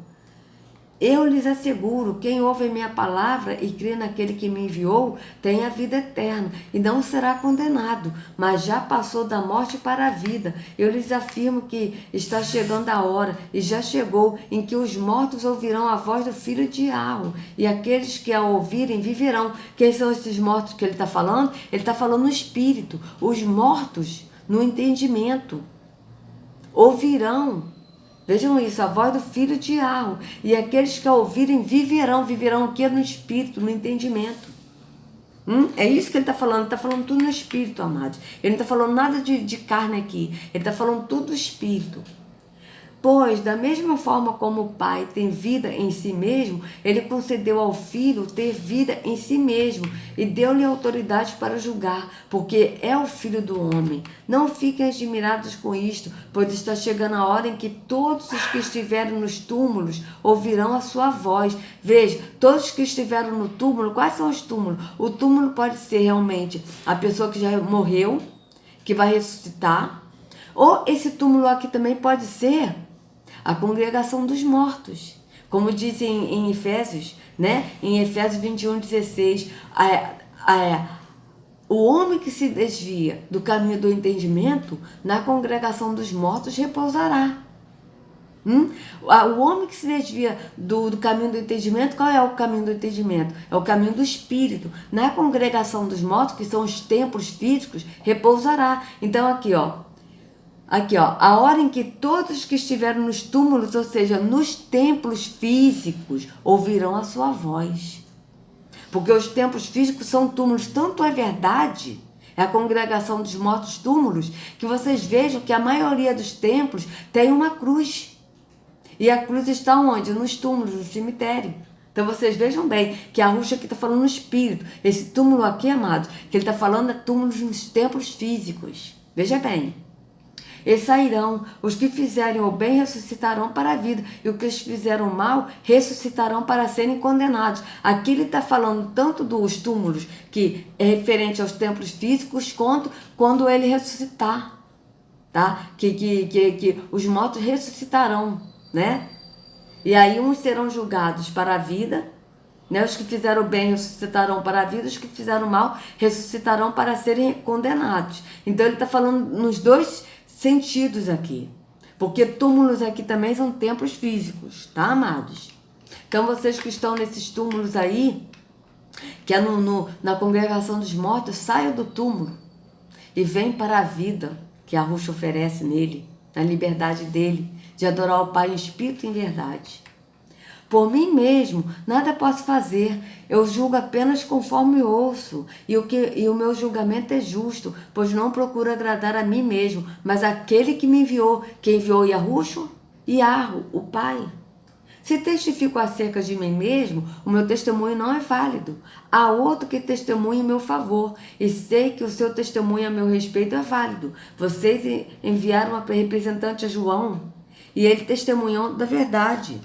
Eu lhes asseguro, quem ouve a minha palavra e crê naquele que me enviou, tem a vida eterna e não será condenado, mas já passou da morte para a vida. Eu lhes afirmo que está chegando a hora, e já chegou, em que os mortos ouvirão a voz do Filho de Yahweh, e aqueles que a ouvirem viverão. Quem são esses mortos que ele está falando? Ele está falando no espírito. Os mortos no entendimento ouvirão. Vejam isso, a voz do Filho de Yahweh. E aqueles que a ouvirem viverão. Viverão o que? No espírito, no entendimento. É isso que ele está falando. Ele está falando tudo no espírito, amados. Ele não está falando nada de carne aqui. Ele está falando tudo do espírito. Pois, da mesma forma como o Pai tem vida em si mesmo, ele concedeu ao Filho ter vida em si mesmo e deu-lhe autoridade para julgar, porque é o Filho do homem. Não fiquem admirados com isto, pois está chegando a hora em que todos os que estiverem nos túmulos ouvirão a sua voz. Veja, todos que estiveram no túmulo, quais são os túmulos? O túmulo pode ser realmente a pessoa que já morreu, que vai ressuscitar, ou esse túmulo aqui também pode ser a congregação dos mortos, como diz em Efésios, né? Em Efésios 21:16, o homem que se desvia do caminho do entendimento, na congregação dos mortos repousará. O homem que se desvia do caminho do entendimento, qual é o caminho do entendimento? É o caminho do espírito. Na congregação dos mortos, que são os templos físicos, repousará. Então aqui, ó, a hora em que todos que estiveram nos túmulos, ou seja, nos templos físicos, ouvirão a sua voz. Porque os templos físicos são túmulos, tanto é verdade, é a congregação dos mortos túmulos, que vocês vejam que a maioria dos templos tem uma cruz. E a cruz está onde? Nos túmulos, no cemitério. Então vocês vejam bem que a Yahushua aqui está falando no espírito. Esse túmulo aqui, amados, que ele está falando é túmulos nos templos físicos. Veja bem. E sairão, os que fizerem o bem ressuscitarão para a vida, e os que fizeram o mal ressuscitarão para serem condenados. Aqui ele está falando tanto dos túmulos, que é referente aos templos físicos, quanto quando ele ressuscitar, tá? Que os mortos ressuscitarão, né? E aí uns serão julgados para a vida, né? Os que fizeram o bem ressuscitarão para a vida, os que fizeram o mal ressuscitarão para serem condenados. Então ele está falando nos dois sentidos aqui, porque túmulos aqui também são templos físicos, tá, amados? Então vocês que estão nesses túmulos aí, que é na congregação dos mortos, saiam do túmulo e venham para a vida que a Yahushua oferece nele, na liberdade dele, de adorar o Pai em espírito e em verdade. Por mim mesmo, nada posso fazer. Eu julgo apenas conforme ouço. E o meu julgamento é justo, pois não procuro agradar a mim mesmo, mas aquele que me enviou. Quem enviou Yahushua? Yahweh, o Pai. Se testifico acerca de mim mesmo, o meu testemunho não é válido. Há outro que testemunha em meu favor, e sei que o seu testemunho a meu respeito é válido. Vocês enviaram a representante a João, e ele testemunhou da verdade.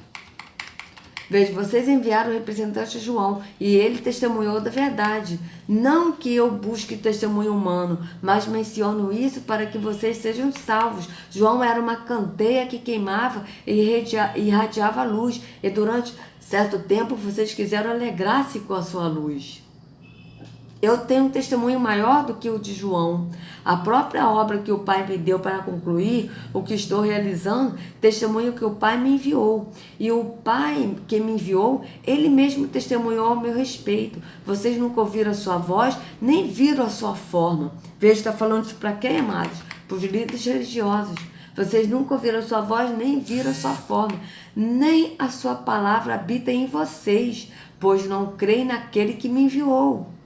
Veja, vocês enviaram o representante a João, e ele testemunhou da verdade. Não que eu busque testemunho humano, mas menciono isso para que vocês sejam salvos. João era uma candeia que queimava e irradiava a luz, e durante certo tempo vocês quiseram alegrar-se com a sua luz. Eu tenho um testemunho maior do que o de João. A própria obra que o Pai me deu para concluir o que estou realizando, testemunho que o Pai me enviou. E o Pai que me enviou, Ele mesmo testemunhou ao meu respeito. Vocês nunca ouviram a sua voz, nem viram a sua forma. Veja, está falando isso para quem, amados? Para os líderes religiosos. Vocês nunca ouviram a sua voz, nem viram a sua forma. Nem a sua palavra habita em vocês, pois não creem naquele que me enviou.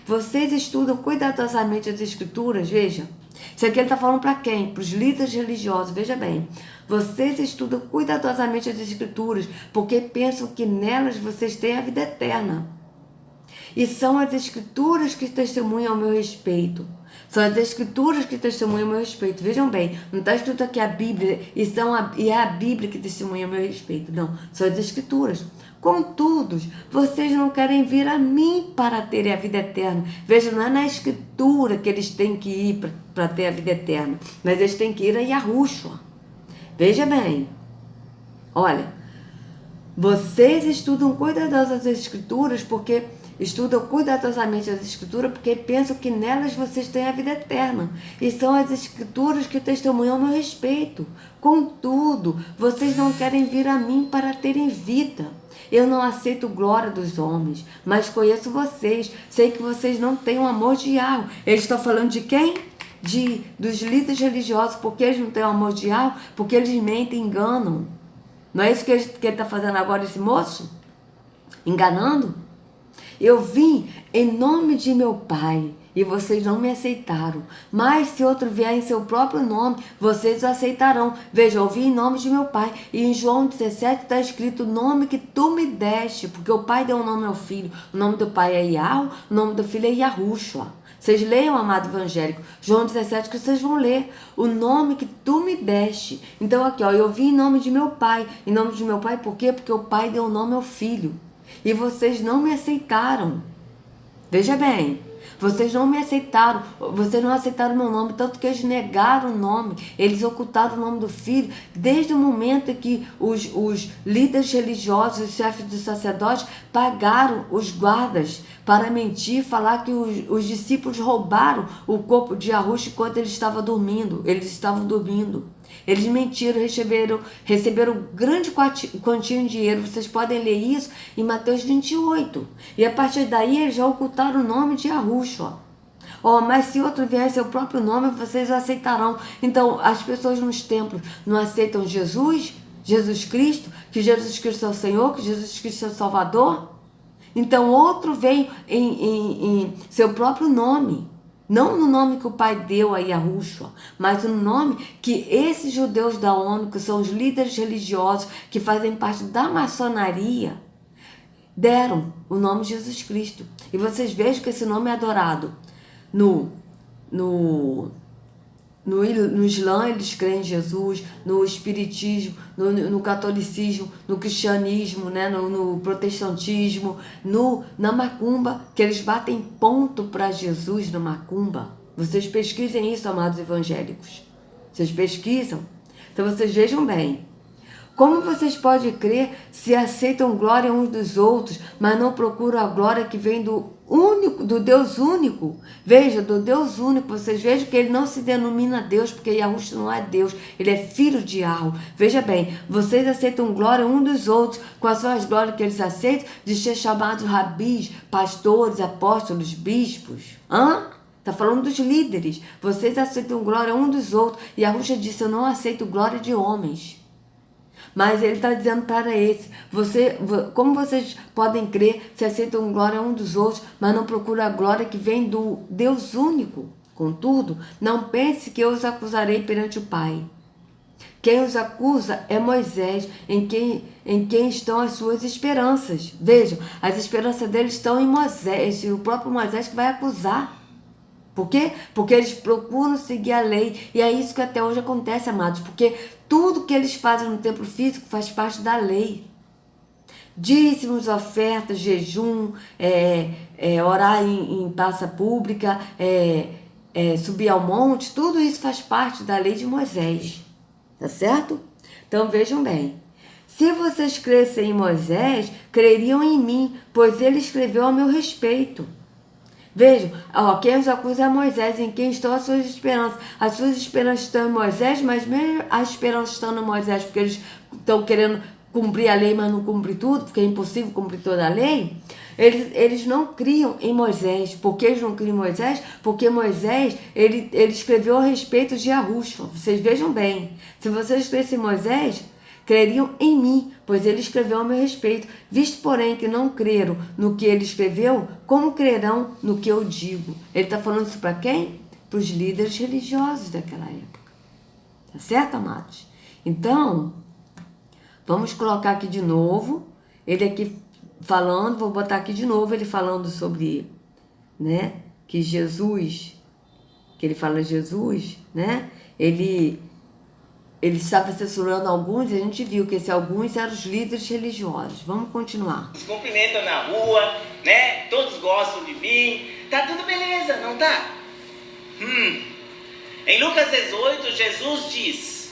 Vocês estudam cuidadosamente as escrituras, veja. Isso aqui ele está falando para quem? Para os líderes religiosos, veja bem. Vocês estudam cuidadosamente as escrituras, porque pensam que nelas vocês têm a vida eterna. E são as escrituras que testemunham ao meu respeito. São as escrituras que testemunham ao meu respeito. Vejam bem, não está escrito aqui a Bíblia, e é a Bíblia que testemunha ao meu respeito. Não, são as escrituras. Contudo, vocês não querem vir a mim para terem a vida eterna. Veja, não é na escritura que eles têm que ir para ter a vida eterna, mas eles têm que ir a Yahushua. Veja bem, olha, vocês estudam cuidadosamente as escrituras porque pensam que nelas vocês têm a vida eterna. E são as escrituras que testemunham ao meu respeito. Contudo, vocês não querem vir a mim para terem vida. Eu não aceito glória dos homens, mas conheço vocês. Sei que vocês não têm o amor de Yahweh. Eles estão falando de quem? Dos líderes religiosos. Porque eles não têm o amor de Yahweh? Porque eles mentem, enganam. Não é isso que ele está fazendo agora, esse moço? Enganando? Eu vim em nome de meu Pai e vocês não me aceitaram. Mas se outro vier em seu próprio nome, vocês o aceitarão. Veja, eu vim em nome de meu Pai. E em João 17 está escrito o nome que tu me deste, porque o Pai deu o nome ao Filho. O nome do Pai é Yahweh, o nome do Filho é Yahushua. Vocês leiam, amado evangélico, João 17, que vocês vão ler o nome que tu me deste. Então aqui, ó, eu vim em nome de meu Pai. Em nome de meu Pai, por quê? Porque o Pai deu o nome ao Filho. E vocês não me aceitaram. Veja bem, vocês não me aceitaram, vocês não aceitaram meu nome, tanto que eles negaram o nome, eles ocultaram o nome do Filho, desde o momento em que os líderes religiosos, os chefes dos sacerdotes, pagaram os guardas para mentir, falar que os discípulos roubaram o corpo de Yahushua enquanto eles estavam dormindo. Eles mentiram, receberam grande quantia de dinheiro. Vocês podem ler isso em Mateus 28. E a partir daí eles já ocultaram o nome de Yahushua. Mas se outro vier em seu próprio nome, vocês o aceitarão. Então, as pessoas nos templos não aceitam Jesus Cristo, que Jesus Cristo é o Senhor, que Jesus Cristo é o Salvador. Então, outro vem em seu próprio nome. Não no nome que o Pai deu a Yahushua, mas no nome que esses judeus da ONU, que são os líderes religiosos, que fazem parte da maçonaria, deram o nome de Jesus Cristo. E vocês vejam que esse nome é adorado. No Islã eles creem em Jesus, no Espiritismo, no Catolicismo, no Cristianismo, né? no Protestantismo, na Macumba, que eles batem ponto para Jesus na Macumba. Vocês pesquisem isso, amados evangélicos. Vocês pesquisam? Então vocês vejam bem. Como vocês podem crer se aceitam glória uns dos outros, mas não procuram a glória que vem do Deus único? Veja, do Deus único, vocês vejam que ele não se denomina Deus, porque Yahushua não é Deus, ele é filho de Yahweh. Veja bem, vocês aceitam glória uns dos outros, quais são as glórias que eles aceitam? De ser chamados rabis, pastores, apóstolos, bispos. Está falando dos líderes. Vocês aceitam glória uns dos outros. E Yahushua disse, eu não aceito glória de homens. Mas ele está dizendo para esse, como vocês podem crer se aceitam glória um dos outros, mas não procuram a glória que vem do Deus único? Contudo, não pense que eu os acusarei perante o Pai. Quem os acusa é Moisés, em quem estão as suas esperanças. Vejam, as esperanças deles estão em Moisés, e o próprio Moisés que vai acusar. Por quê? Porque eles procuram seguir a lei. E é isso que até hoje acontece, amados. Porque tudo que eles fazem no templo físico faz parte da lei. Dízimos, ofertas, jejum, orar em praça pública, subir ao monte, tudo isso faz parte da lei de Moisés. Tá certo? Então vejam bem. Se vocês crescem em Moisés, creriam em mim, pois ele escreveu a meu respeito. Vejam, quem os acusa é Moisés, em quem estão as suas esperanças. As suas esperanças estão em Moisés, mas mesmo as esperanças estão em Moisés, porque eles estão querendo cumprir a lei, mas não cumprir tudo, porque é impossível cumprir toda a lei. Eles não criam em Moisés. Por que eles não criam em Moisés? Porque Moisés, ele escreveu a respeito de Yahushua. Vocês vejam bem, se vocês crescem em Moisés, creriam em mim, pois ele escreveu a meu respeito. Visto, porém, que não creram no que ele escreveu, como crerão no que eu digo? Ele está falando isso para quem? Para os líderes religiosos daquela época. Tá certo, amados? Então, vamos colocar aqui de novo, ele aqui falando, vou botar aqui de novo ele falando sobre, né, que Jesus, que ele fala Jesus, né, ele estava assessorando alguns, e a gente viu que esses alguns eram os líderes religiosos. Vamos continuar. Se cumprimentam na rua, né? Todos gostam de mim. Tá tudo beleza, não tá? Em Lucas 18, Jesus diz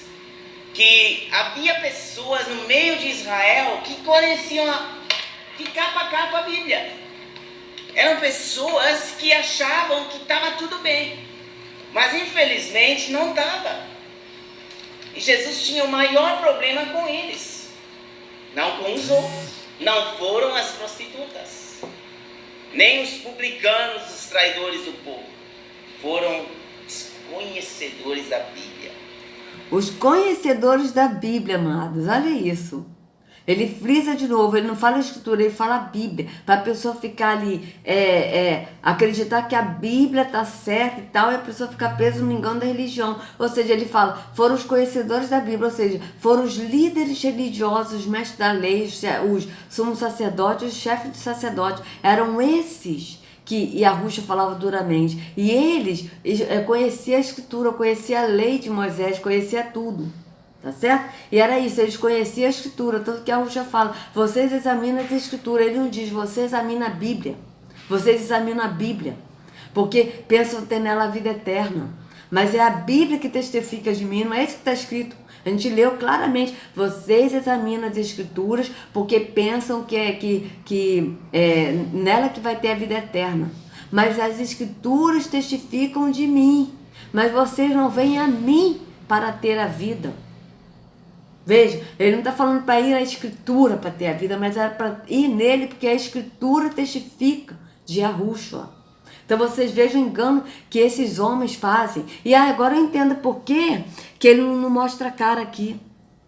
que havia pessoas no meio de Israel que conheciam de capa a capa a Bíblia. Eram pessoas que achavam que estava tudo bem, mas infelizmente não estava. E Jesus tinha o maior problema com eles, não com os outros. Não foram as prostitutas, nem os publicanos, os traidores do povo. Foram os conhecedores da Bíblia. Os conhecedores da Bíblia, amados, olha isso. Ele frisa de novo, ele não fala a escritura, ele fala a Bíblia, para a pessoa ficar ali, acreditar que a Bíblia está certa e tal, e a pessoa ficar presa no engano da religião. Ou seja, ele fala, foram os conhecedores da Bíblia, ou seja, foram os líderes religiosos, os mestres da lei, os sumos sacerdotes, os chefes de sacerdotes, eram esses que Yahushua falava duramente. E eles conheciam a escritura, conheciam a lei de Moisés, conheciam tudo. Tá certo? E era isso, eles conheciam a escritura, tanto que Yahushua fala, vocês examinam a escritura, ele não diz, você examina a Bíblia, vocês examinam a Bíblia, porque pensam ter nela a vida eterna, mas é a Bíblia que testifica de mim, não é isso que está escrito, a gente leu claramente, vocês examinam as escrituras, porque pensam que é nela que vai ter a vida eterna, mas as escrituras testificam de mim, mas vocês não vêm a mim para ter a vida. Veja, ele não está falando para ir à escritura para ter a vida, mas é para ir nele, porque a escritura testifica de Yahushua. Então vocês vejam o engano que esses homens fazem. E agora eu entendo por que ele não mostra a cara aqui.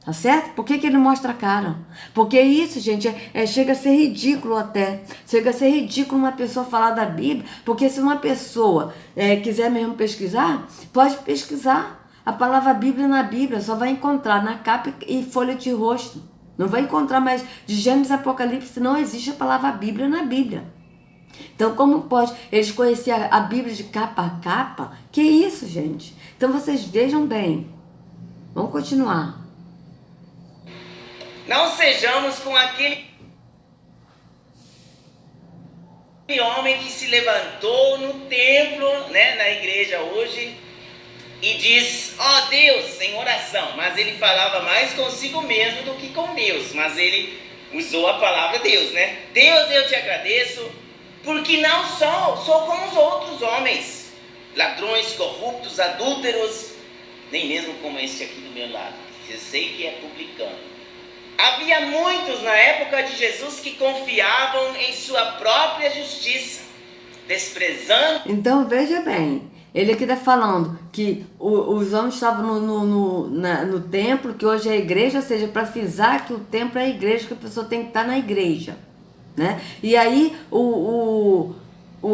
Tá certo? Por que ele não mostra a cara? Porque isso, gente, chega a ser ridículo até. Chega a ser ridículo uma pessoa falar da Bíblia, porque se uma pessoa quiser mesmo pesquisar, pode pesquisar. A palavra Bíblia na Bíblia só vai encontrar na capa e folha de rosto. Não vai encontrar mais de Gênesis e Apocalipse, não existe a palavra Bíblia na Bíblia. Então como pode eles conhecer a Bíblia de capa a capa? Que isso, gente? Então vocês vejam bem. Vamos continuar. Não sejamos com aquele homem que se levantou no templo, né, na igreja hoje, e diz, ó Deus, em oração, mas ele falava mais consigo mesmo do que com Deus, mas ele usou a palavra Deus, né? Deus, eu te agradeço, porque não sou como os outros homens, ladrões, corruptos, adúlteros, nem mesmo como este aqui do meu lado, eu sei que é publicano. Havia muitos na época de Jesus que confiavam em sua própria justiça, desprezando... Então veja bem, ele aqui está falando que os homens estavam no templo, que hoje é a igreja, ou seja, para frisar que o templo é a igreja, que a pessoa tem que estar na igreja, né? E aí o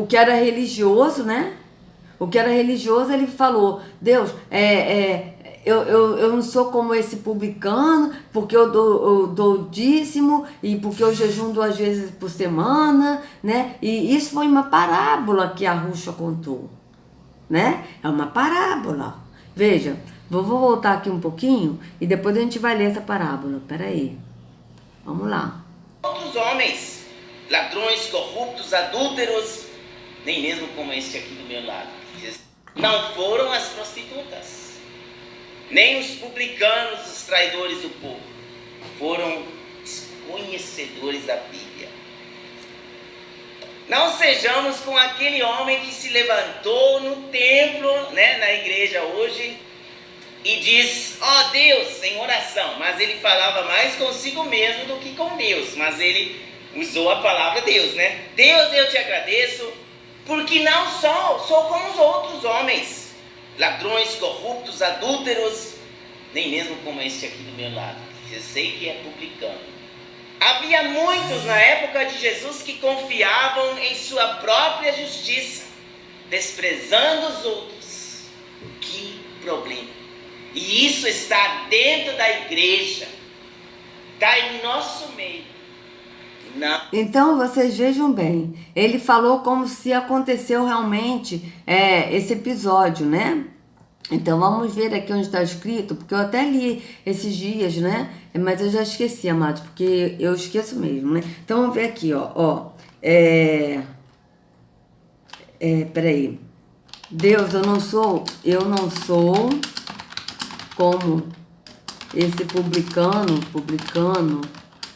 que era religioso, né? O que era religioso, ele falou, Deus, eu não sou como esse publicano, porque eu dou o dízimo e porque eu jejum 2 vezes por semana, né? E isso foi uma parábola que a Ruxa contou, né? É uma parábola. Veja, vou voltar aqui um pouquinho e depois a gente vai ler essa parábola. Peraí, vamos lá. Outros homens, ladrões, corruptos, adúlteros, nem mesmo como este aqui do meu lado. Não foram as prostitutas, nem os publicanos, os traidores do povo. Foram os conhecedores da Bíblia. Não sejamos como aquele homem que se levantou no templo, né, na igreja hoje, e diz, ó Deus, em oração. Mas ele falava mais consigo mesmo do que com Deus. Mas ele usou a palavra Deus, né? Deus, eu te agradeço, porque não sou como os outros homens, ladrões, corruptos, adúlteros, nem mesmo como este aqui do meu lado. Eu sei que é publicano. Havia muitos na época de Jesus que confiavam em sua própria justiça, desprezando os outros. Que problema! E isso está dentro da igreja, está em nosso meio. Não. Então vocês vejam bem, ele falou como se aconteceu realmente esse episódio, né? Então vamos ver aqui onde está escrito, porque eu até li esses dias, né? Mas eu já esqueci, amados, porque eu esqueço mesmo, né? Então vamos ver aqui, ó. Peraí. Deus, eu não sou como esse publicano,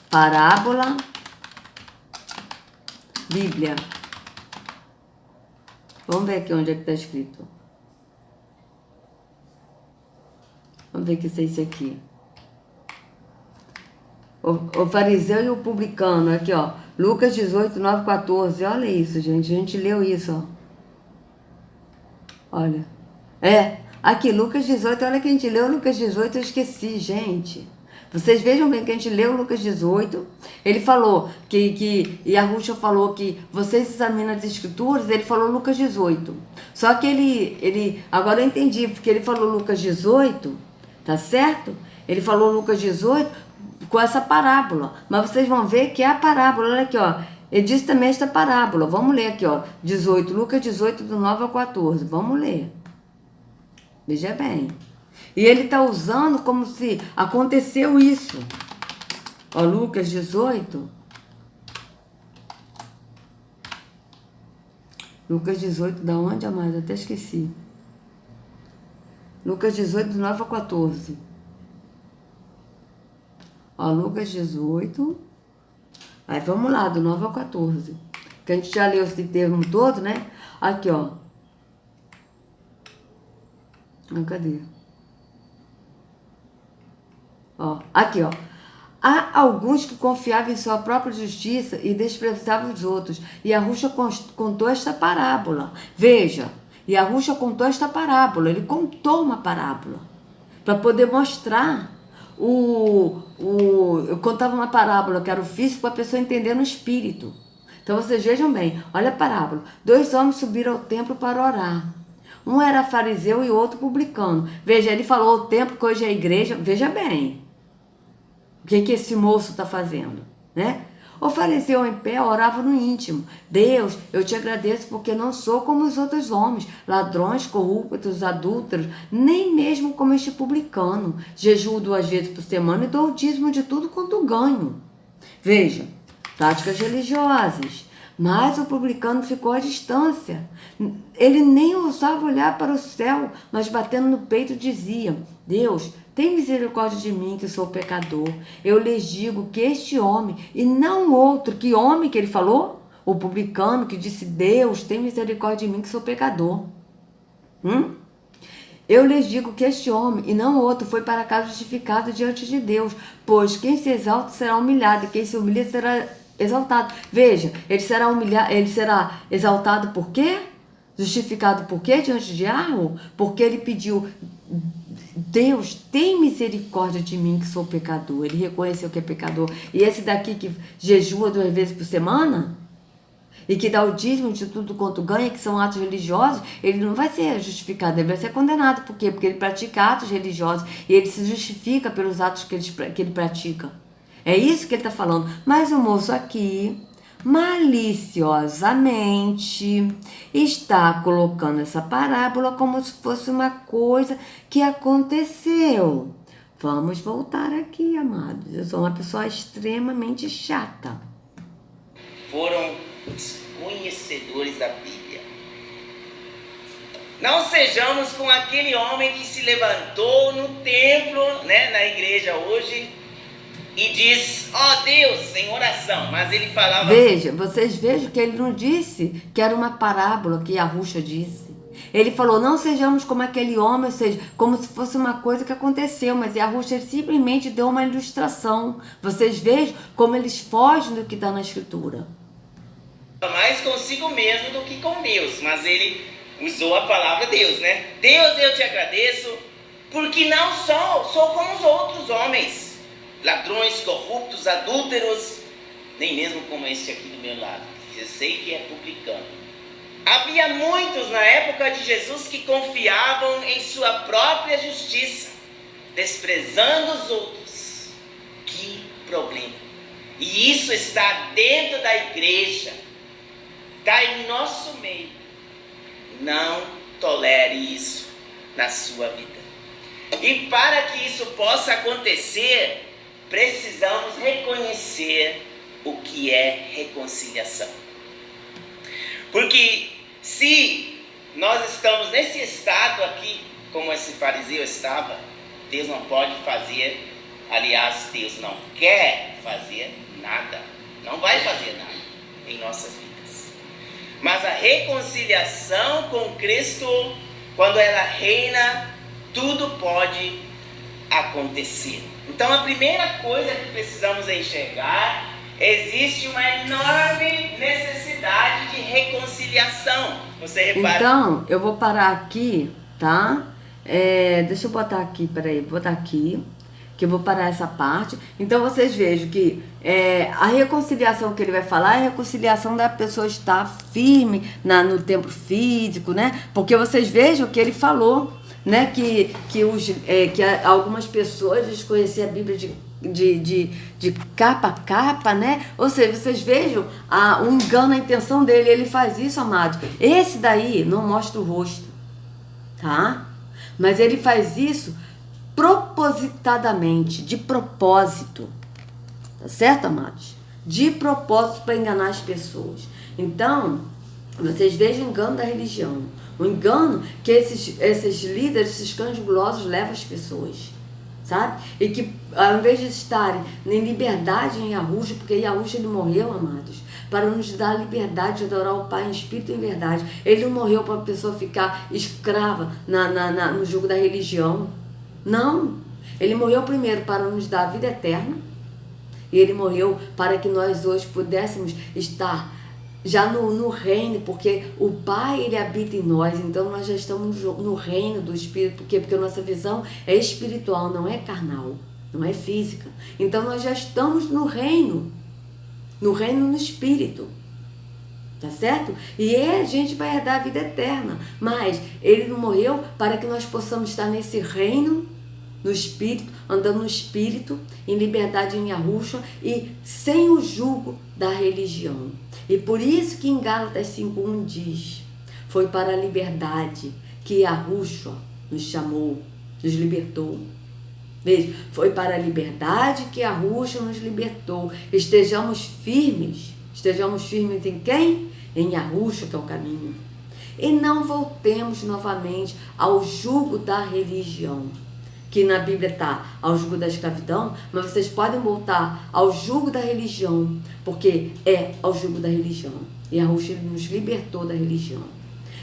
parábola, Bíblia. Vamos ver aqui onde é que está escrito. Vamos ver o que é isso aqui. O fariseu e o publicano, aqui ó, Lucas 18, 9, 14, olha isso, gente, a gente leu isso, ó. Olha, aqui, Lucas 18, olha que a gente leu Lucas 18, eu esqueci, gente. Vocês vejam bem que a gente leu Lucas 18, ele falou e a Ruxa falou que vocês examinam as escrituras, ele falou Lucas 18. Só que ele agora eu entendi, porque ele falou Lucas 18, tá certo? Ele falou Lucas 18 com essa parábola, mas vocês vão ver que é a parábola, olha aqui, ó. Ele disse também esta parábola, vamos ler aqui, ó, 18, Lucas 18, do 9 ao 14, vamos ler. Veja bem. E ele está usando como se aconteceu isso. Ó, Lucas 18. Lucas 18, da onde, amado? Até esqueci. Lucas 18, do 9 ao 14. Ó, Lucas 18. Aí vamos lá, do 9 ao 14. Que a gente já leu esse termo todo, né? Aqui, ó. Cadê? Ó, aqui, ó. Há alguns que confiavam em sua própria justiça e desprezavam os outros. E a Ruxa contou esta parábola. Veja, e a Ruxa contou esta parábola. Ele contou uma parábola para poder mostrar eu contava uma parábola que era o físico para a pessoa entender no espírito. Então vocês vejam bem, olha a parábola. 2 homens subiram ao templo para orar. Um era fariseu e o outro publicano. Veja, ele falou o templo que hoje é a igreja. Veja bem o que esse moço está fazendo, né? O fariseu em pé orava no íntimo. Deus, eu te agradeço porque não sou como os outros homens, ladrões, corruptos, adúlteros, nem mesmo como este publicano. Jejuo 2 vezes por semana e dou o dízimo de tudo quanto ganho. Veja, táticas religiosas. Mas o publicano ficou à distância. Ele nem ousava olhar para o céu, mas batendo no peito dizia, Deus, tem misericórdia de mim que sou pecador. Eu lhes digo que este homem, e não outro, que homem que ele falou? O publicano que disse, Deus, tem misericórdia de mim que sou pecador. Eu lhes digo que este homem, e não outro, foi para cá justificado diante de Deus, pois quem se exalta será humilhado, e quem se humilha será exaltado. Veja, ele será humilhado, ele será exaltado por quê? Justificado por quê diante de Arro? Porque ele pediu, Deus, tem misericórdia de mim que sou pecador. Ele reconheceu que é pecador. E esse daqui que jejua 2 vezes por semana, e que dá o dízimo de tudo quanto ganha, que são atos religiosos, ele não vai ser justificado, ele vai ser condenado. Por quê? Porque ele pratica atos religiosos e ele se justifica pelos atos que ele pratica. É isso que ele está falando. Mas o moço aqui, maliciosamente, está colocando essa parábola como se fosse uma coisa que aconteceu. Vamos voltar aqui, amados. Eu sou uma pessoa extremamente chata. Foram os conhecedores da Bíblia. Não sejamos como aquele homem que se levantou no templo, na igreja hoje, e diz, ó Deus, em oração, mas ele falava... Veja, vocês vejam que ele não disse que era uma parábola que Yahushua disse. Ele falou, não sejamos como aquele homem, ou seja, como se fosse uma coisa que aconteceu, mas Yahushua simplesmente deu uma ilustração. Vocês vejam como eles fogem do que está na Escritura. Mais consigo mesmo do que com Deus, mas ele usou a palavra Deus, Deus, eu te agradeço, porque não sou como os outros homens, ladrões, corruptos, adúlteros, nem mesmo como este aqui do meu lado, eu sei que é publicano. Havia muitos na época de Jesus que confiavam em sua própria justiça, desprezando os outros. Que problema! E isso está dentro da igreja, está em nosso meio. Não tolere isso na sua vida. E para que isso possa acontecer, precisamos reconhecer o que é reconciliação. Porque se nós estamos nesse estado aqui, como esse fariseu estava, Deus não pode fazer, aliás, Deus não quer fazer nada, não vai fazer nada em nossas vidas. Mas a reconciliação com Cristo, quando ela reina, tudo pode acontecer. Então a primeira coisa que precisamos enxergar, existe uma enorme necessidade de reconciliação. Você repara? Então, eu vou parar aqui, tá? Deixa eu botar aqui, peraí, vou botar aqui, que eu vou parar essa parte. Então, vocês vejam que a reconciliação que ele vai falar é a reconciliação da pessoa estar firme no templo físico, Porque vocês vejam que ele falou, que algumas pessoas desconheciam a Bíblia de capa a capa, Ou seja, vocês vejam o engano, a intenção dele. Ele faz isso, amados. Esse daí não mostra o rosto, tá? Mas ele faz isso propositadamente, de propósito. Tá certo, amados? De propósito, para enganar as pessoas. Então, vocês vejam o engano da religião. O engano que esses líderes, esses cães gulosos levam as pessoas. Sabe? E que ao invés de estarem em liberdade em Yahushua, porque Yahushua ele morreu, amados, para nos dar a liberdade de adorar o Pai em espírito e em verdade. Ele não morreu para a pessoa ficar escrava no jugo da religião. Não. Ele morreu primeiro para nos dar a vida eterna. E ele morreu para que nós hoje pudéssemos estar já no reino, porque o Pai, ele habita em nós, então nós já estamos no reino do Espírito. Por quê? Porque a nossa visão é espiritual, não é carnal, não é física. Então nós já estamos no reino no Espírito, tá certo? E a gente vai herdar a vida eterna, mas ele não morreu para que nós possamos estar nesse reino no Espírito, andando no Espírito, em liberdade em Yahushua e sem o jugo da religião. E por isso que em Gálatas 5:1 diz, foi para a liberdade que Yahushua nos chamou, nos libertou. Veja, foi para a liberdade que Yahushua nos libertou. Estejamos firmes em quem? Em Yahushua, que é o caminho. E não voltemos novamente ao jugo da religião, que na Bíblia está ao jugo da escravidão, mas vocês podem voltar ao jugo da religião, porque é ao jugo da religião. E Yahushua nos libertou da religião.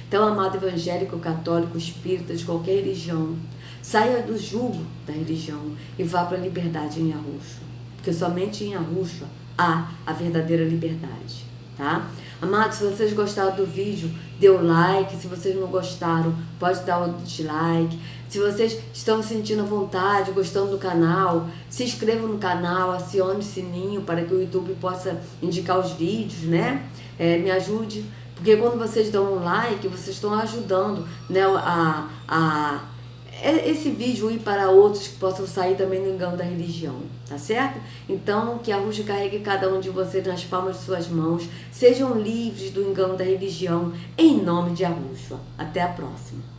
Então, amado evangélico, católico, espírita, de qualquer religião, saia do jugo da religião e vá para a liberdade em Yahushua, porque somente em Yahushua há a verdadeira liberdade. tá? Amados, se vocês gostaram do vídeo, dê o like. Se vocês não gostaram, pode dar o dislike. Se vocês estão sentindo vontade, gostando do canal, se inscrevam no canal, acione o sininho para que o YouTube possa indicar os vídeos, né? Me ajude, porque quando vocês dão um like, vocês estão ajudando, né, esse vídeo ir para outros que possam sair também do engano da religião, tá certo? Então, que a Ruxa carregue cada um de vocês nas palmas de suas mãos, sejam livres do engano da religião, em nome de Arruxo. Até a próxima.